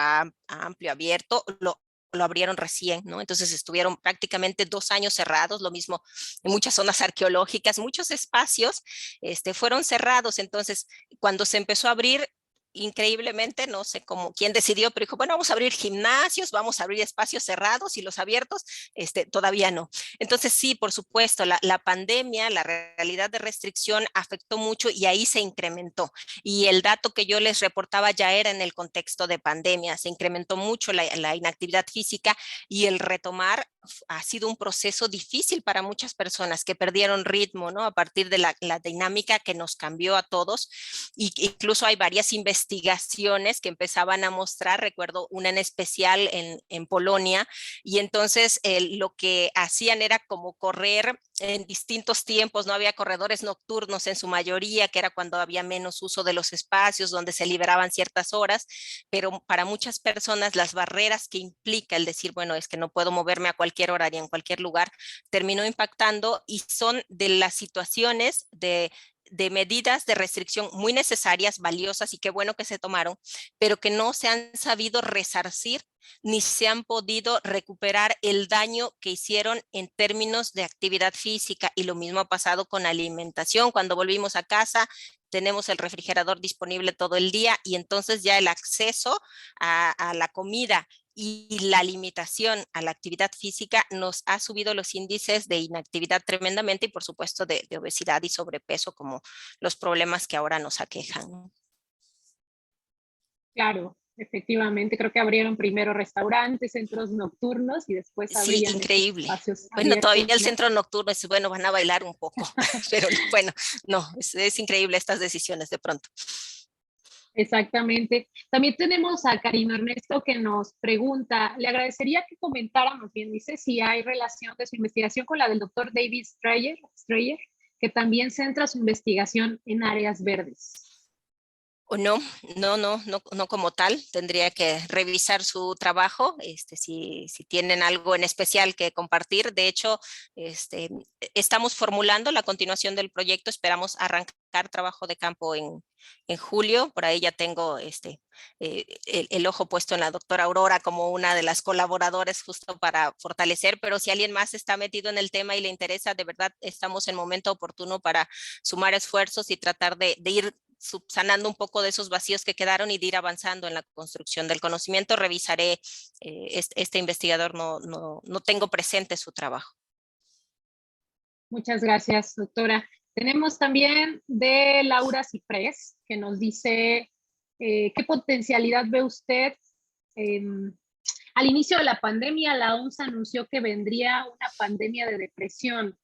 amplio, abierto, lo abrieron recién, ¿no? Entonces estuvieron prácticamente 2 años cerrados, lo mismo en muchas zonas arqueológicas, muchos espacios fueron cerrados. Entonces, cuando se empezó a abrir, increíblemente, no sé cómo, quién decidió, pero dijo, bueno, vamos a abrir gimnasios, vamos a abrir espacios cerrados y los abiertos, todavía no. Entonces, sí, por supuesto, la pandemia, la realidad de restricción afectó mucho y ahí se incrementó. Y el dato que yo les reportaba ya era en el contexto de pandemia, se incrementó mucho la inactividad física y el retomar ha sido un proceso difícil para muchas personas que perdieron ritmo, ¿no? A partir de la dinámica que nos cambió a todos. Y incluso hay varias investigaciones que empezaban a mostrar, recuerdo una en especial en Polonia, y entonces lo que hacían era como correr en distintos tiempos, no había corredores nocturnos en su mayoría, que era cuando había menos uso de los espacios, donde se liberaban ciertas horas, pero para muchas personas las barreras que implica el decir, bueno, es que no puedo moverme a cualquier hora y en cualquier lugar, terminó impactando y son de las situaciones de de medidas de restricción muy necesarias, valiosas y qué bueno que se tomaron, pero que no se han sabido resarcir ni se han podido recuperar el daño que hicieron en términos de actividad física. Y lo mismo ha pasado con alimentación. Cuando volvimos a casa, tenemos el refrigerador disponible todo el día y entonces ya el acceso a la comida y la limitación a la actividad física nos ha subido los índices de inactividad tremendamente y por supuesto de obesidad y sobrepeso como los problemas que ahora nos aquejan, ¿no? Claro, efectivamente, creo que abrieron primero restaurantes, centros nocturnos y después Sí, abrían estos increíble. espacios Bueno, todavía abiertos, el ¿no? centro nocturno es, bueno, van a bailar un poco, pero bueno, no, es increíble estas decisiones de pronto. Exactamente. También tenemos a Karina Ernesto que nos pregunta, le agradecería que comentáramos, bien dice, si hay relación de su investigación con la del doctor David Strayer, que también centra su investigación en áreas verdes. O no, no como tal. Tendría que revisar su trabajo, si tienen algo en especial que compartir. De hecho, estamos formulando la continuación del proyecto. Esperamos arrancar trabajo de campo en julio. Por ahí ya tengo el ojo puesto en la doctora Aurora como una de las colaboradoras justo para fortalecer, pero si alguien más está metido en el tema y le interesa, de verdad estamos en momento oportuno para sumar esfuerzos y tratar de ir subsanando un poco de esos vacíos que quedaron y de ir avanzando en la construcción del conocimiento. Revisaré este investigador, no tengo presente su trabajo. Muchas gracias, doctora. Tenemos también de Laura Ciprés, que nos dice, ¿qué potencialidad ve usted? Al inicio de la pandemia, la OMS anunció que vendría una pandemia de depresión.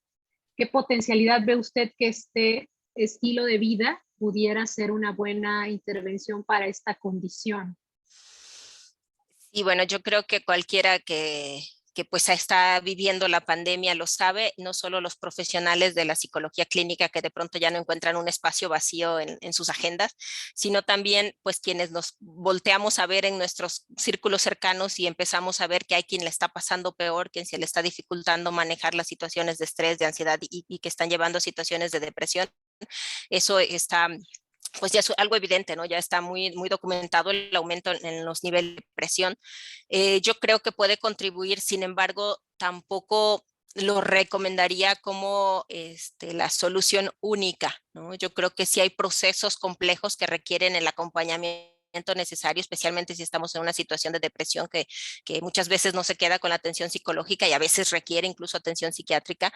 ¿Qué potencialidad ve usted que este estilo de vida pudiera ser una buena intervención para esta condición? Y bueno, yo creo que cualquiera que pues está viviendo la pandemia lo sabe, no solo los profesionales de la psicología clínica que de pronto ya no encuentran un espacio vacío en sus agendas, sino también pues quienes nos volteamos a ver en nuestros círculos cercanos y empezamos a ver que hay quien le está pasando peor, quien se le está dificultando manejar las situaciones de estrés, de ansiedad y que están llevando a situaciones de depresión. Eso está pues ya es algo evidente, ¿no? Ya está muy documentado el aumento en los niveles de presión. Yo creo que puede contribuir, sin embargo, tampoco lo recomendaría como la solución única, ¿no? Yo creo que sí hay procesos complejos que requieren el acompañamiento necesario, especialmente si estamos en una situación de depresión que muchas veces no se queda con la atención psicológica y a veces requiere incluso atención psiquiátrica.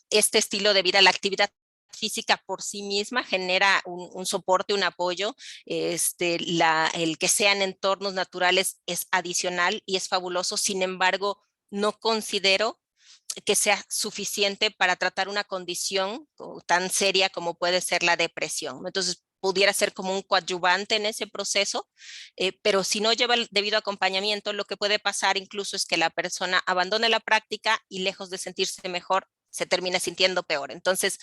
Este estilo de vida, la actividad física por sí misma genera un soporte, un apoyo. El que sean entornos naturales es adicional y es fabuloso. Sin embargo, no considero que sea suficiente para tratar una condición tan seria como puede ser la depresión. Entonces, pudiera ser como un coadyuvante en ese proceso, pero si no lleva el debido acompañamiento, lo que puede pasar incluso es que la persona abandone la práctica y lejos de sentirse mejor, se termina sintiendo peor. Entonces,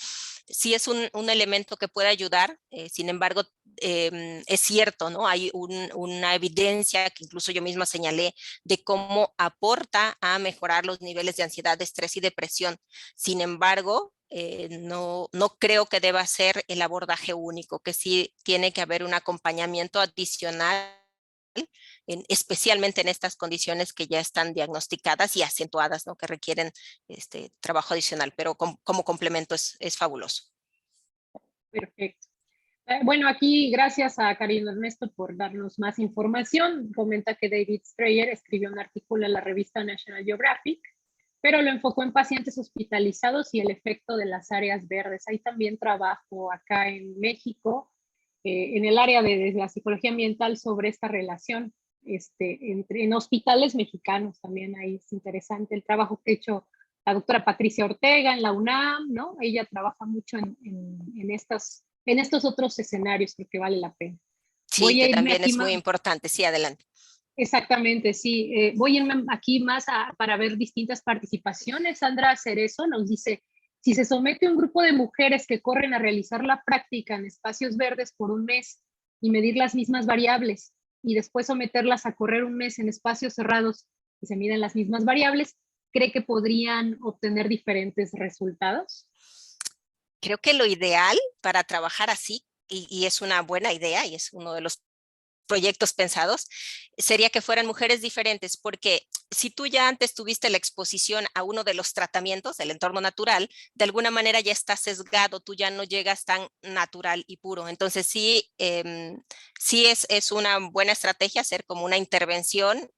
sí es un elemento que puede ayudar, sin embargo, es cierto, ¿no? Hay una evidencia que incluso yo misma señalé de cómo aporta a mejorar los niveles de ansiedad, de estrés y depresión. Sin embargo, no creo que deba ser el abordaje único, que sí tiene que haber un acompañamiento adicional especialmente en estas condiciones que ya están diagnosticadas y acentuadas, ¿no? Que requieren trabajo adicional, pero como complemento es fabuloso. Perfecto. Bueno, aquí gracias a Karina Ernesto por darnos más información. Comenta que David Strayer escribió un artículo en la revista National Geographic, pero lo enfocó en pacientes hospitalizados y el efecto de las áreas verdes. Hay también trabajo acá en México, en el área de la psicología ambiental sobre esta relación en hospitales mexicanos también. Ahí es interesante el trabajo que ha hecho la doctora Patricia Ortega en la UNAM, ¿no? Ella trabaja mucho en estos otros escenarios, creo que vale la pena. Sí, Voy a que irme también aquí es muy más. importante. Sí, adelante. Exactamente, sí. Voy a irme aquí más para ver distintas participaciones. Sandra Cerezo nos dice, si se somete a un grupo de mujeres que corren a realizar la práctica en espacios verdes por un mes y medir las mismas variables y después someterlas a correr un mes en espacios cerrados y se miden las mismas variables, ¿cree que podrían obtener diferentes resultados? creo que lo ideal para trabajar así, y es una buena idea y es uno de los proyectos pensados, sería que fueran mujeres diferentes, porque si tú ya antes tuviste la exposición a uno de los tratamientos del entorno natural, de alguna manera ya estás sesgado, tú ya no llegas tan natural y puro. Entonces sí, sí es una buena estrategia hacer como una intervención,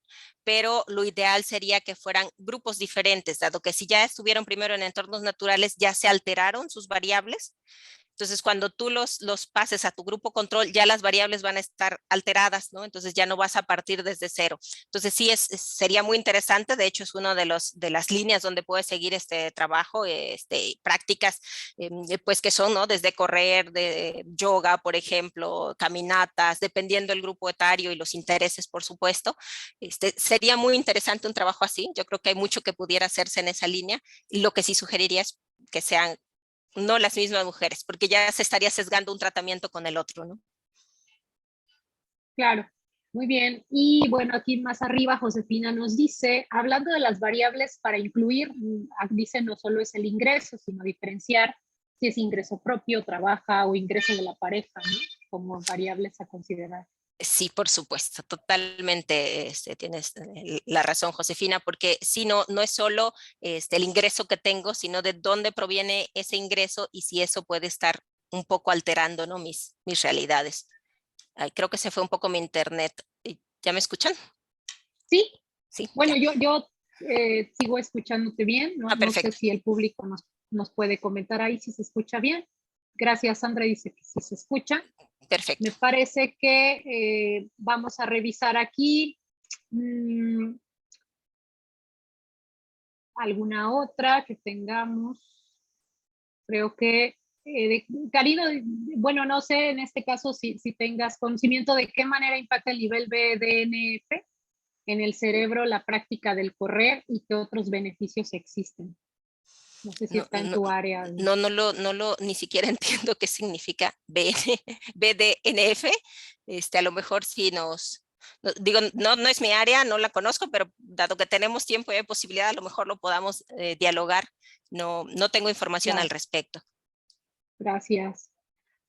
pero lo ideal sería que fueran grupos diferentes, dado que si ya estuvieron primero en entornos naturales, ya se alteraron sus variables. Entonces, cuando tú los pases a tu grupo control, ya las variables van a estar alteradas, ¿no? Entonces ya no vas a partir desde cero. Entonces sí, sería muy interesante. De hecho, es una de las líneas donde puedes seguir este trabajo, prácticas, pues que son, ¿no? Desde correr, de yoga, por ejemplo, caminatas, dependiendo del grupo etario y los intereses, por supuesto. Sería muy interesante un trabajo así. Yo creo que hay mucho que pudiera hacerse en esa línea. Y lo que sí sugeriría es que sean no las mismas mujeres, porque ya se estaría sesgando un tratamiento con el otro, ¿no? Claro, muy bien. Y bueno, aquí más arriba Josefina nos dice, hablando de las variables para incluir, dice no solo es el ingreso, sino diferenciar si es ingreso propio, trabaja o ingreso de la pareja, ¿no? Como variables a considerar. Sí, por supuesto, totalmente tienes la razón, Josefina, porque si no, no es solo el ingreso que tengo, sino de dónde proviene ese ingreso y si eso puede estar un poco alterando, ¿no? mis realidades. Ay, creo que se fue un poco mi internet. ¿Ya me escuchan? Sí, Sí, bueno, ya. yo sigo escuchándote bien, ¿no? Ah, No sé perfecto, si el público nos puede comentar ahí si se escucha bien. Gracias, Sandra, dice que sí se escucha. perfecto. Me parece que vamos a revisar aquí alguna otra que tengamos. Creo que, Karina, bueno, no sé en este caso si tengas conocimiento de qué manera impacta el nivel BDNF en el cerebro la práctica del correr y qué otros beneficios existen. No sé si No, está en no, tu área. ni siquiera entiendo qué significa BDNF. A lo mejor sí digo, no es mi área, no la conozco, pero dado que tenemos tiempo y hay posibilidad, a lo mejor lo podamos dialogar. No tengo información al Claro, respecto. gracias.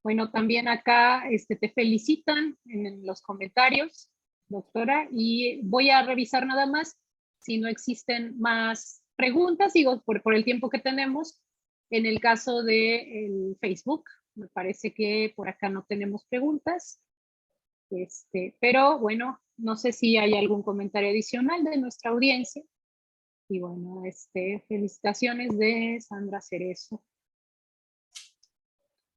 Bueno, también acá te felicitan en los comentarios, doctora, y voy a revisar nada más si no existen más preguntas, digo, por el tiempo que tenemos. En el caso de el Facebook, me parece que por acá no tenemos preguntas, pero bueno, no sé si hay algún comentario adicional de nuestra audiencia. Y bueno, felicitaciones de Sandra Cerezo.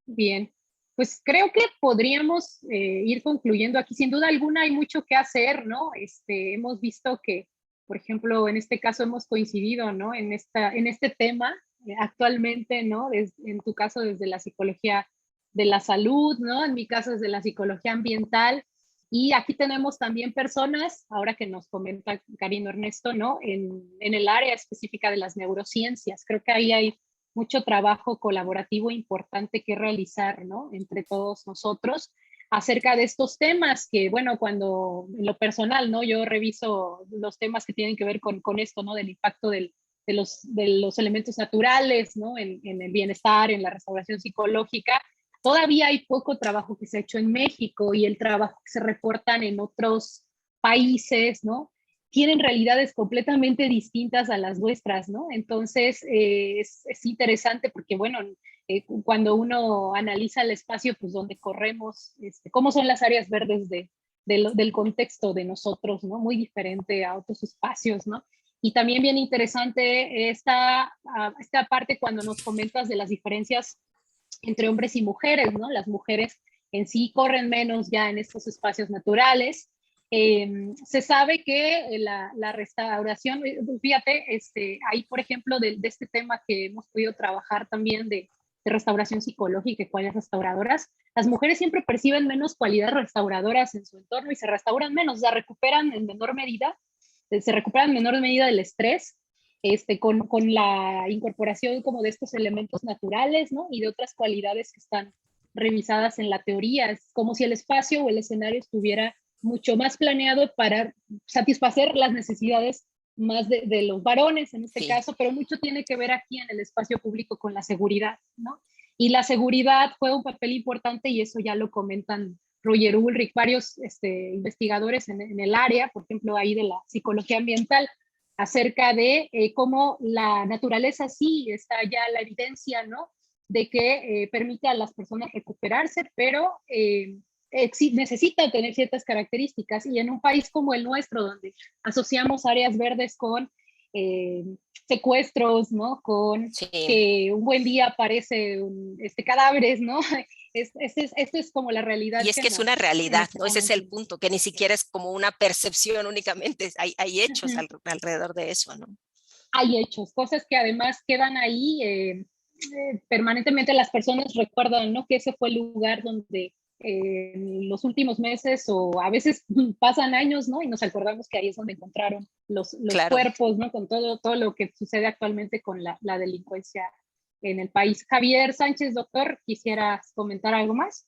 Bien, pues creo que podríamos ir concluyendo aquí. Sin duda alguna hay mucho que hacer, ¿no? Hemos visto que, por ejemplo, en este caso hemos coincidido, ¿no? En este tema actualmente, ¿no? En tu caso desde la psicología de la salud, ¿no? En mi caso desde la psicología ambiental. Y aquí tenemos también personas, ahora que nos comenta Karina Ernesto, ¿no? En el área específica de las neurociencias. Creo que ahí hay mucho trabajo colaborativo importante que realizar, ¿no? Entre todos nosotros acerca de estos temas que, bueno, cuando en lo personal, ¿no? Yo reviso los temas que tienen que ver con esto, ¿no? Del impacto de los elementos naturales, ¿no? En el bienestar, en la restauración psicológica. Todavía hay poco trabajo que se ha hecho en México y el trabajo que se reportan en otros países, ¿no? Tienen realidades completamente distintas a las nuestras, ¿no? Entonces, es interesante porque, bueno, cuando uno analiza el espacio, pues donde corremos, cómo son las áreas verdes del contexto de nosotros, ¿no? Muy diferente a otros espacios, ¿no? Y también bien interesante esta parte cuando nos comentas de las diferencias entre hombres y mujeres, ¿no? Las mujeres en sí corren menos ya en estos espacios naturales. Se sabe que la restauración, fíjate, ahí por ejemplo de este tema que hemos podido trabajar también de restauración psicológica y cualidades restauradoras, las mujeres siempre perciben menos cualidades restauradoras en su entorno y se restauran menos, o sea, recuperan en menor medida, se recuperan en menor medida del estrés con la incorporación como de estos elementos naturales, ¿no? Y de otras cualidades que están revisadas en la teoría. Es como si el espacio o el escenario estuviera mucho más planeado para satisfacer las necesidades más de los varones en este Sí. caso, pero mucho tiene que ver aquí en el espacio público con la seguridad, ¿no? Y la seguridad fue un papel importante y eso ya lo comentan Roger Ulrich, varios investigadores en el área, por ejemplo, ahí de la psicología ambiental, acerca de cómo la naturaleza sí está ya la evidencia, ¿no? De que permite a las personas recuperarse, pero necesita tener ciertas características. Y en un país como el nuestro, donde asociamos áreas verdes con eh, secuestros, ¿no? Con Sí. que un buen día aparece cadáveres, ¿no? Esto es como la realidad Y es que es una realidad, ¿no? Ese es estamos el viendo. punto, que ni siquiera es como una percepción únicamente, hay hechos Ujú. alrededor de eso, ¿no? Hay hechos, cosas que además quedan ahí permanentemente las personas recuerdan, ¿no? Que ese fue el lugar donde en los últimos meses o a veces pasan años, ¿no? Y nos acordamos que ahí es donde encontraron los Claro. cuerpos, ¿no? Con todo lo que sucede actualmente con la delincuencia en el país. Javier Sánchez, doctor, ¿quisieras comentar algo más?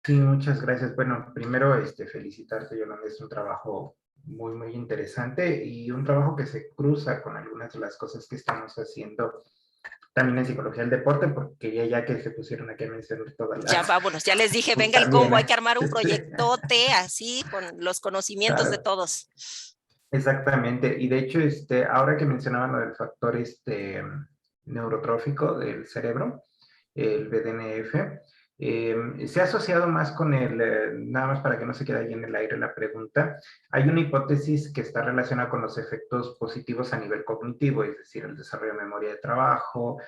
Sí, muchas gracias. Bueno, primero, felicitarte, Yolanda, es un trabajo muy, muy interesante y un trabajo que se cruza con algunas de las cosas que estamos haciendo también en psicología del deporte, porque ya que se pusieron aquí a mencionar todas Ya las, vámonos, ya les dije, pues venga el también, combo, hay que armar un proyectote así con los conocimientos de claro, todos. exactamente. Y de hecho, ahora que mencionaban lo del factor neurotrófico del cerebro, el BDNF, se ha asociado más con nada más para que no se quede ahí en el aire la pregunta, hay una hipótesis que está relacionada con los efectos positivos a nivel cognitivo, es decir, el desarrollo de memoria de trabajo,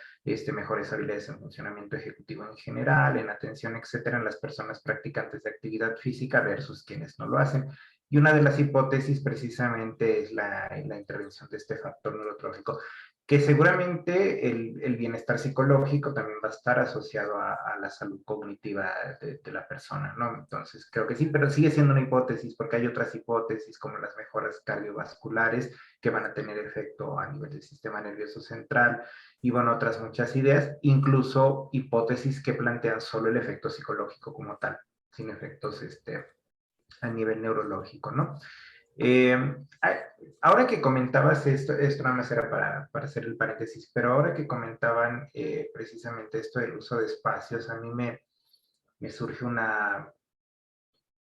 mejores habilidades en funcionamiento ejecutivo en general, en atención, etcétera, en las personas practicantes de actividad física versus quienes no lo hacen. Y una de las hipótesis precisamente es la intervención de este factor neurotrófico, que seguramente el bienestar psicológico también va a estar asociado a la salud cognitiva de la persona, ¿no? Entonces, creo que sí, pero sigue siendo una hipótesis, porque hay otras hipótesis como las mejoras cardiovasculares que van a tener efecto a nivel del sistema nervioso central, y bueno, otras muchas ideas, incluso hipótesis que plantean solo el efecto psicológico como tal, sin efectos a nivel neurológico, ¿no? Eh, ahora que comentabas esto nada más era para hacer el paréntesis, pero ahora que comentaban precisamente esto del uso de espacios, a mí me surge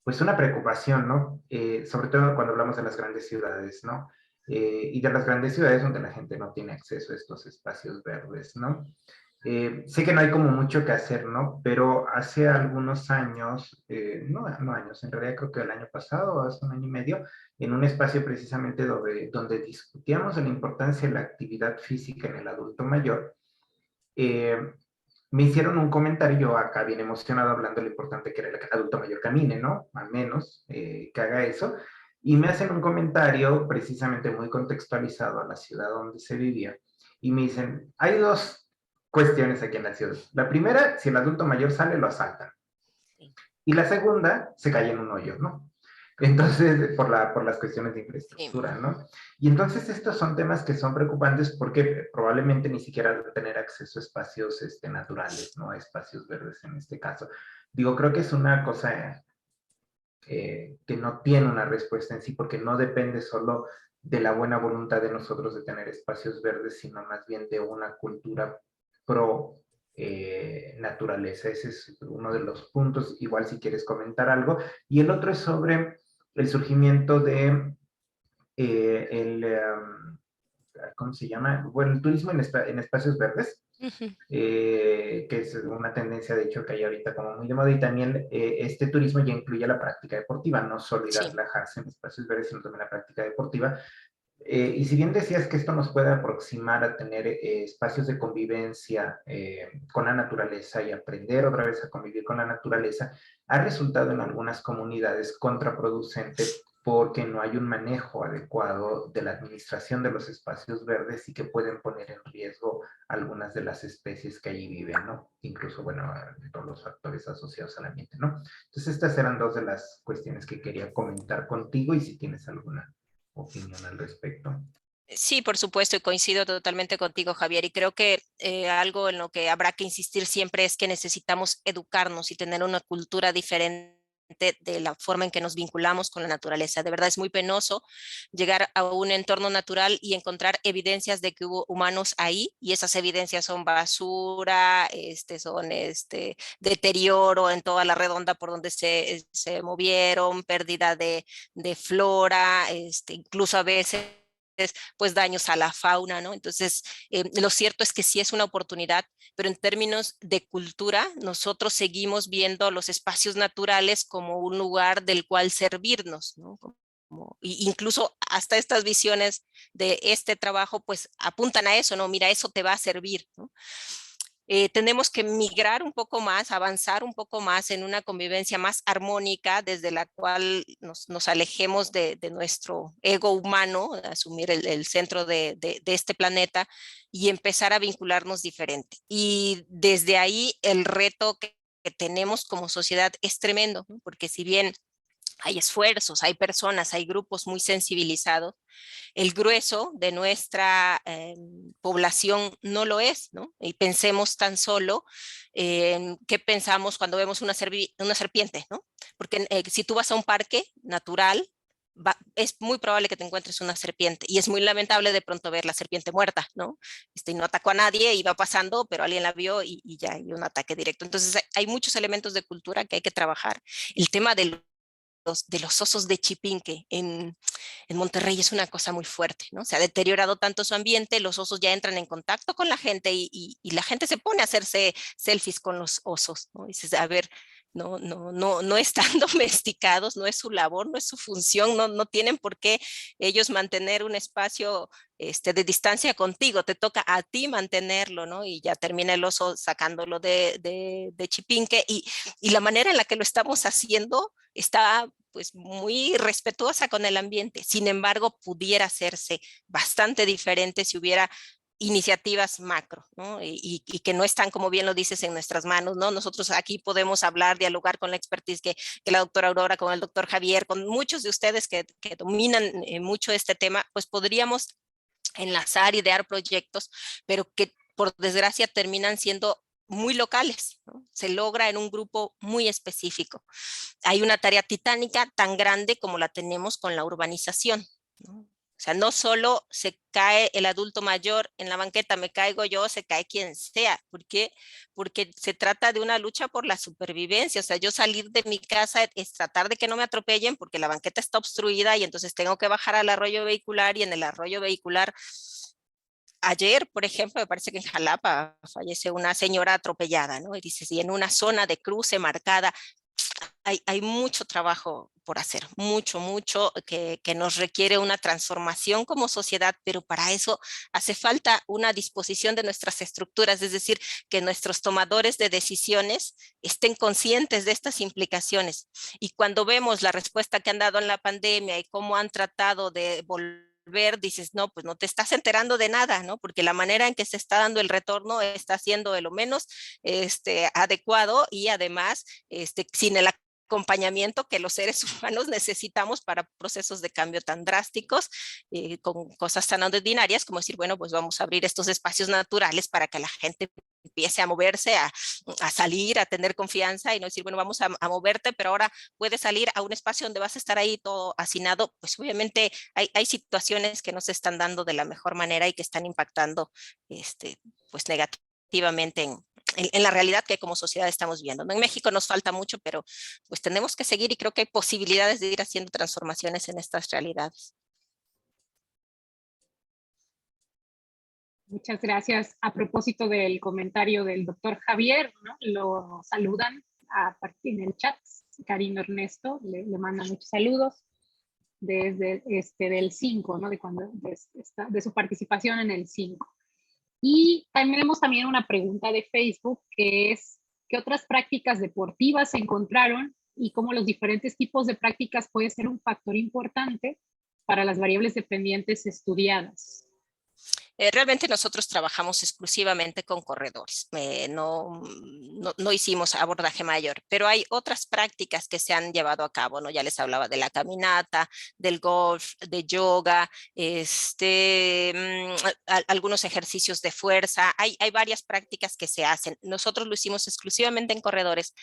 pues una preocupación, ¿no? Sobre todo cuando hablamos de las grandes ciudades, ¿no? Y de las grandes ciudades donde la gente no tiene acceso a estos espacios verdes, ¿no? Sé que no hay como mucho que hacer, ¿no? Pero hace algunos años, no años, en realidad creo que el año pasado, hace un año y medio, en un espacio precisamente donde discutíamos de la importancia de la actividad física en el adulto mayor, eh, me hicieron un comentario acá bien emocionado hablando de lo importante que era el adulto mayor camine, ¿no? Al menos que haga eso. Y me hacen un comentario precisamente muy contextualizado a la ciudad donde se vivía. Y me dicen, hay dos cuestiones aquí en la ciudad. La primera, si el adulto mayor sale, lo asaltan. Y la segunda, se cae en un hoyo, ¿no? Entonces, por las cuestiones de Sí. infraestructura, ¿no? Y entonces estos son temas que son preocupantes porque probablemente ni siquiera van a tener acceso a espacios naturales, ¿no? A espacios verdes en este caso. Digo, creo que es una cosa que no tiene una respuesta en sí porque no depende solo de la buena voluntad de nosotros de tener espacios verdes, sino más bien de una cultura pro naturaleza. Ese es uno de los puntos, igual si quieres comentar algo. Y el otro es sobre el surgimiento de ¿cómo se llama? Bueno, el turismo en espacios verdes, Ujú. que es una tendencia de hecho que hay ahorita como muy de moda, y también este turismo ya incluye la práctica deportiva, no solo ir a Sí. relajarse en espacios verdes, sino también la práctica deportiva. Y si bien decías que esto nos puede aproximar a tener espacios de convivencia con la naturaleza y aprender otra vez a convivir con la naturaleza, ha resultado en algunas comunidades contraproducente porque no hay un manejo adecuado de la administración de los espacios verdes y que pueden poner en riesgo algunas de las especies que allí viven, ¿no? Incluso, bueno, todos los factores asociados al ambiente, ¿no? Entonces, estas eran dos de las cuestiones que quería comentar contigo y si tienes alguna opinión al respecto. Sí, por supuesto, y coincido totalmente contigo, Javier, y creo que algo en lo que habrá que insistir siempre es que necesitamos educarnos y tener una cultura diferente de la forma en que nos vinculamos con la naturaleza. De verdad es muy penoso llegar a un entorno natural y encontrar evidencias de que hubo humanos ahí, y esas evidencias son basura, son deterioro en toda la redonda por donde se movieron, pérdida de flora, incluso a veces pues daños a la fauna, ¿no? Entonces, lo cierto es que sí es una oportunidad, pero en términos de cultura, nosotros seguimos viendo los espacios naturales como un lugar del cual servirnos, ¿no? Incluso hasta estas visiones de este trabajo, pues apuntan a eso, ¿no? Mira, eso te va a servir, ¿no? Tenemos que migrar un poco más, avanzar un poco más en una convivencia más armónica, desde la cual nos alejemos de nuestro ego humano, asumir el centro de este planeta y empezar a vincularnos diferente. Y desde ahí el reto que tenemos como sociedad es tremendo, ¿no? Porque si bien hay esfuerzos, hay personas, hay grupos muy sensibilizados, el grueso de nuestra población no lo es, ¿no? Y pensemos tan solo en qué pensamos cuando vemos una serpiente, ¿no? Porque si tú vas a un parque natural, es muy probable que te encuentres una serpiente, y es muy lamentable de pronto ver la serpiente muerta, ¿no? Y no atacó a nadie, iba pasando, pero alguien la vio y ya hay un ataque directo. Entonces hay muchos elementos de cultura que hay que trabajar. El tema de los osos de Chipinque en Monterrey es una cosa muy fuerte, ¿no? Se ha deteriorado tanto su ambiente, los osos ya entran en contacto con la gente y la gente se pone a hacerse selfies con los osos, ¿no? Dices, a ver, no están domesticados, no es su labor, no es su función, no tienen por qué ellos mantener un espacio de distancia contigo, te toca a ti mantenerlo, ¿no? Y ya termina el oso sacándolo de Chipinque, y la manera en la que lo estamos haciendo está pues muy respetuosa con el ambiente. Sin embargo, pudiera hacerse bastante diferente si hubiera iniciativas macro, ¿no? Y que no están, como bien lo dices, en nuestras manos, ¿no? Nosotros aquí podemos hablar, dialogar con la expertise que la doctora Aurora, con el doctor Javier, con muchos de ustedes que dominan mucho este tema, pues podríamos enlazar, idear proyectos, pero que por desgracia terminan siendo muy locales, ¿no? Se logra en un grupo muy específico. Hay una tarea titánica tan grande como la tenemos con la urbanización, ¿no? O sea, no solo se cae el adulto mayor en la banqueta, me caigo yo, se cae quien sea. ¿Por qué? Porque se trata de una lucha por la supervivencia. O sea, yo salir de mi casa es tratar de que no me atropellen porque la banqueta está obstruida y entonces tengo que bajar al arroyo vehicular, y en el arroyo vehicular ayer, por ejemplo, me parece que en Jalapa fallece una señora atropellada, ¿no? Y dices, y en una zona de cruce marcada, hay mucho trabajo por hacer, mucho que nos requiere una transformación como sociedad, pero para eso hace falta una disposición de nuestras estructuras, es decir, que nuestros tomadores de decisiones estén conscientes de estas implicaciones. Y cuando vemos la respuesta que han dado en la pandemia y cómo han tratado de volver, dices, no, pues no te estás enterando de nada, ¿no? Porque la manera en que se está dando el retorno está siendo de lo menos adecuado, y además sin el acompañamiento que los seres humanos necesitamos para procesos de cambio tan drásticos, con cosas tan ordinarias como decir, bueno, pues vamos a abrir estos espacios naturales para que la gente empiece a moverse, a salir, a tener confianza, y no decir, bueno, vamos a moverte, pero ahora puedes salir a un espacio donde vas a estar ahí todo hacinado. Pues obviamente hay situaciones que no se están dando de la mejor manera y que están impactando pues negativamente en la realidad que como sociedad estamos viendo, ¿no? En México nos falta mucho, pero pues tenemos que seguir, y creo que hay posibilidades de ir haciendo transformaciones en estas realidades. Muchas gracias. A propósito del comentario del doctor Javier, ¿no? Lo saludan en el chat. Karina Ernesto le manda muchos saludos desde del 5, ¿no? De su participación en el 5. Y tenemos también una pregunta de Facebook, que es, ¿qué otras prácticas deportivas se encontraron y cómo los diferentes tipos de prácticas pueden ser un factor importante para las variables dependientes estudiadas? Realmente nosotros trabajamos exclusivamente con corredores, no hicimos abordaje mayor, pero hay otras prácticas que se han llevado a cabo, ¿no? Ya les hablaba de la caminata, del golf, de yoga, algunos ejercicios de fuerza, hay varias prácticas que se hacen. Nosotros lo hicimos exclusivamente en corredores,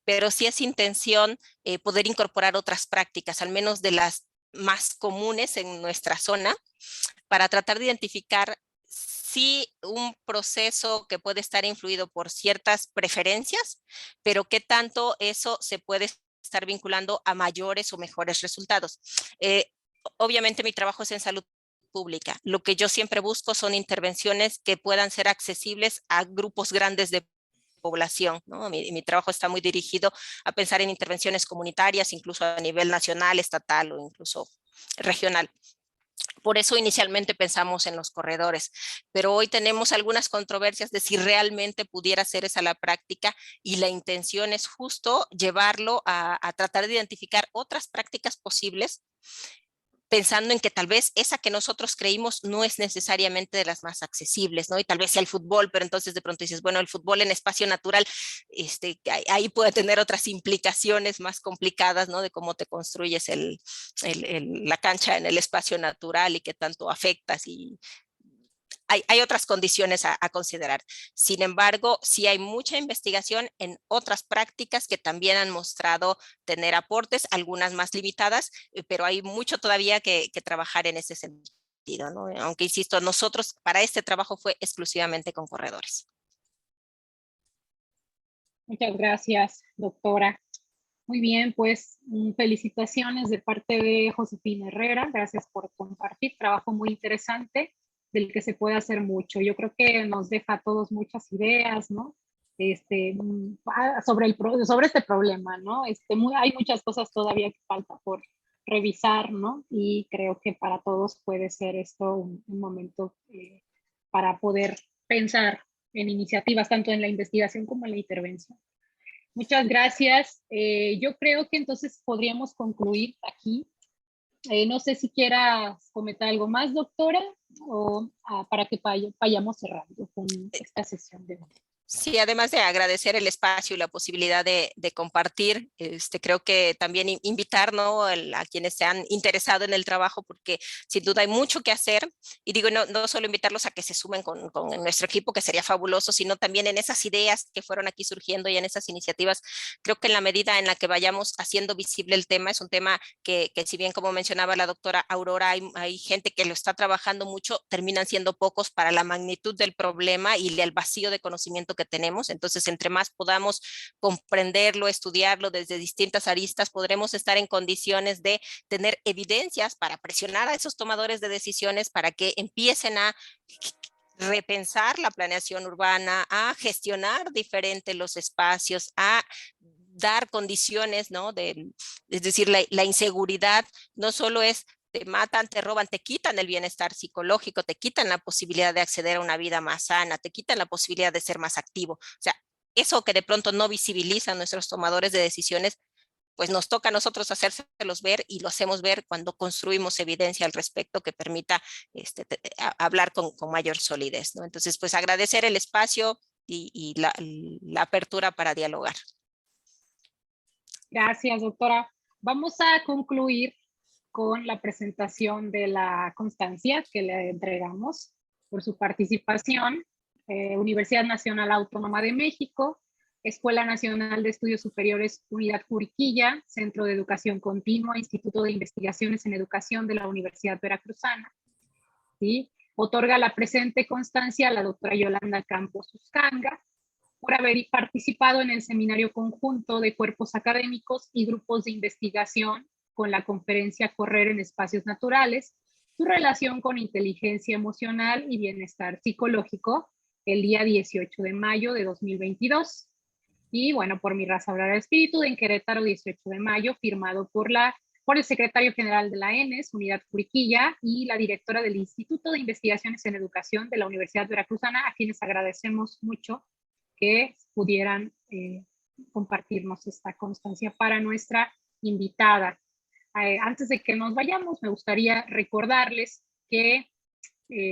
pero sí es intención poder incorporar otras prácticas, al menos de las más comunes en nuestra zona, para tratar de identificar si un proceso que puede estar influido por ciertas preferencias, pero qué tanto eso se puede estar vinculando a mayores o mejores resultados. Obviamente mi trabajo es en salud pública. Lo que yo siempre busco son intervenciones que puedan ser accesibles a grupos grandes de población, ¿no? Mi trabajo está muy dirigido a pensar en intervenciones comunitarias, incluso a nivel nacional, estatal o incluso regional. Por eso inicialmente pensamos en los corredores, pero hoy tenemos algunas controversias de si realmente pudiera ser esa la práctica, y la intención es justo llevarlo a tratar de identificar otras prácticas posibles, pensando en que tal vez esa que nosotros creímos no es necesariamente de las más accesibles, ¿no? Y tal vez sea el fútbol, pero entonces de pronto dices, bueno, el fútbol en espacio natural, ahí puede tener otras implicaciones más complicadas, ¿no? De cómo te construyes la cancha en el espacio natural y qué tanto afectas, y hay otras condiciones a considerar. Sin embargo, sí hay mucha investigación en otras prácticas que también han mostrado tener aportes, algunas más limitadas, pero hay mucho todavía que trabajar en ese sentido, ¿no? Aunque, insisto, nosotros para este trabajo fue exclusivamente con corredores. Muchas gracias, doctora. Muy bien, pues felicitaciones de parte de Josefina Herrera. Gracias por compartir. Trabajo muy interesante del que se puede hacer mucho. Yo creo que nos deja a todos muchas ideas, ¿no? Sobre este problema, ¿no? Hay muchas cosas todavía que falta por revisar, ¿no? Y creo que para todos puede ser esto un momento para poder pensar en iniciativas, tanto en la investigación como en la intervención. Muchas gracias. Yo creo que entonces podríamos concluir aquí. No sé si quieras comentar algo más, doctora, o para que vayamos cerrando con esta sesión de hoy. Sí, además de agradecer el espacio y la posibilidad de compartir, creo que también invitar, ¿no?, a quienes se han interesado en el trabajo, porque sin duda hay mucho que hacer. Y digo, no solo invitarlos a que se sumen con nuestro equipo, que sería fabuloso, sino también en esas ideas que fueron aquí surgiendo y en esas iniciativas. Creo que en la medida en la que vayamos haciendo visible el tema, es un tema que si bien, como mencionaba la doctora Aurora, hay gente que lo está trabajando mucho, terminan siendo pocos para la magnitud del problema y el vacío de conocimiento que tenemos. Entonces, entre más podamos comprenderlo, estudiarlo desde distintas aristas, podremos estar en condiciones de tener evidencias para presionar a esos tomadores de decisiones para que empiecen a repensar la planeación urbana, a gestionar diferente los espacios, a dar condiciones, ¿no? Es decir, la inseguridad no solo es te matan, te roban, te quitan el bienestar psicológico, te quitan la posibilidad de acceder a una vida más sana, te quitan la posibilidad de ser más activo. O sea, eso que de pronto no visibilizan nuestros tomadores de decisiones, pues nos toca a nosotros hacérselos ver, y lo hacemos ver cuando construimos evidencia al respecto que permita hablar con mayor solidez, ¿no? Entonces, pues agradecer el espacio y la apertura para dialogar. Gracias, doctora. Vamos a concluir con la presentación de la constancia que le entregamos por su participación. Universidad Nacional Autónoma de México, Escuela Nacional de Estudios Superiores Unidad Juriquilla, Centro de Educación Continua, Instituto de Investigaciones en Educación de la Universidad Veracruzana. ¿Sí? Otorga la presente constancia a la doctora Yolanda Campos Uscanga por haber participado en el seminario conjunto de cuerpos académicos y grupos de investigación con la conferencia Correr en Espacios Naturales, su relación con inteligencia emocional y bienestar psicológico, el día 18 de mayo de 2022. Y bueno, por mi raza hablar al espíritu, en Querétaro, 18 de mayo, firmado por el secretario general de la ENES, Unidad Juriquilla, y la directora del Instituto de Investigaciones en Educación de la Universidad Veracruzana, a quienes agradecemos mucho que pudieran compartirnos esta constancia para nuestra invitada. Antes de que nos vayamos, me gustaría recordarles que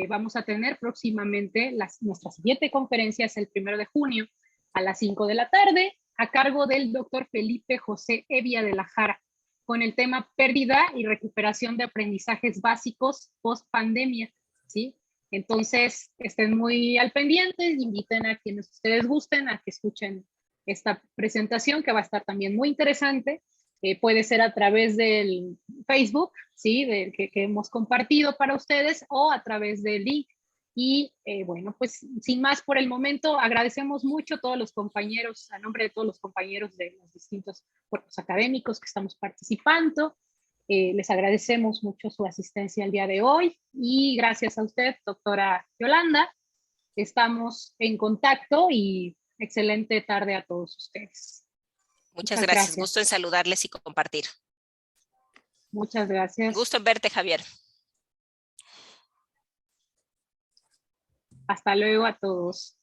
vamos a tener próximamente nuestra siguiente conferencia, es el 1 de junio a las 5 de la tarde, a cargo del doctor Felipe José Evia de la Jara, con el tema pérdida y recuperación de aprendizajes básicos post pandemia, ¿sí? Entonces, estén muy al pendiente, inviten a quienes ustedes gusten a que escuchen esta presentación, que va a estar también muy interesante. Puede ser a través del Facebook, ¿sí? Que hemos compartido para ustedes, o a través del link. Y bueno, pues sin más por el momento, agradecemos mucho a todos los compañeros, a nombre de todos los compañeros de los distintos cuerpos académicos que estamos participando. Les agradecemos mucho su asistencia el día de hoy y gracias a usted, doctora Yolanda. Estamos en contacto y excelente tarde a todos ustedes. Muchas gracias. Gusto en saludarles y compartir. Muchas gracias. Gusto en verte, Javier. Hasta luego a todos.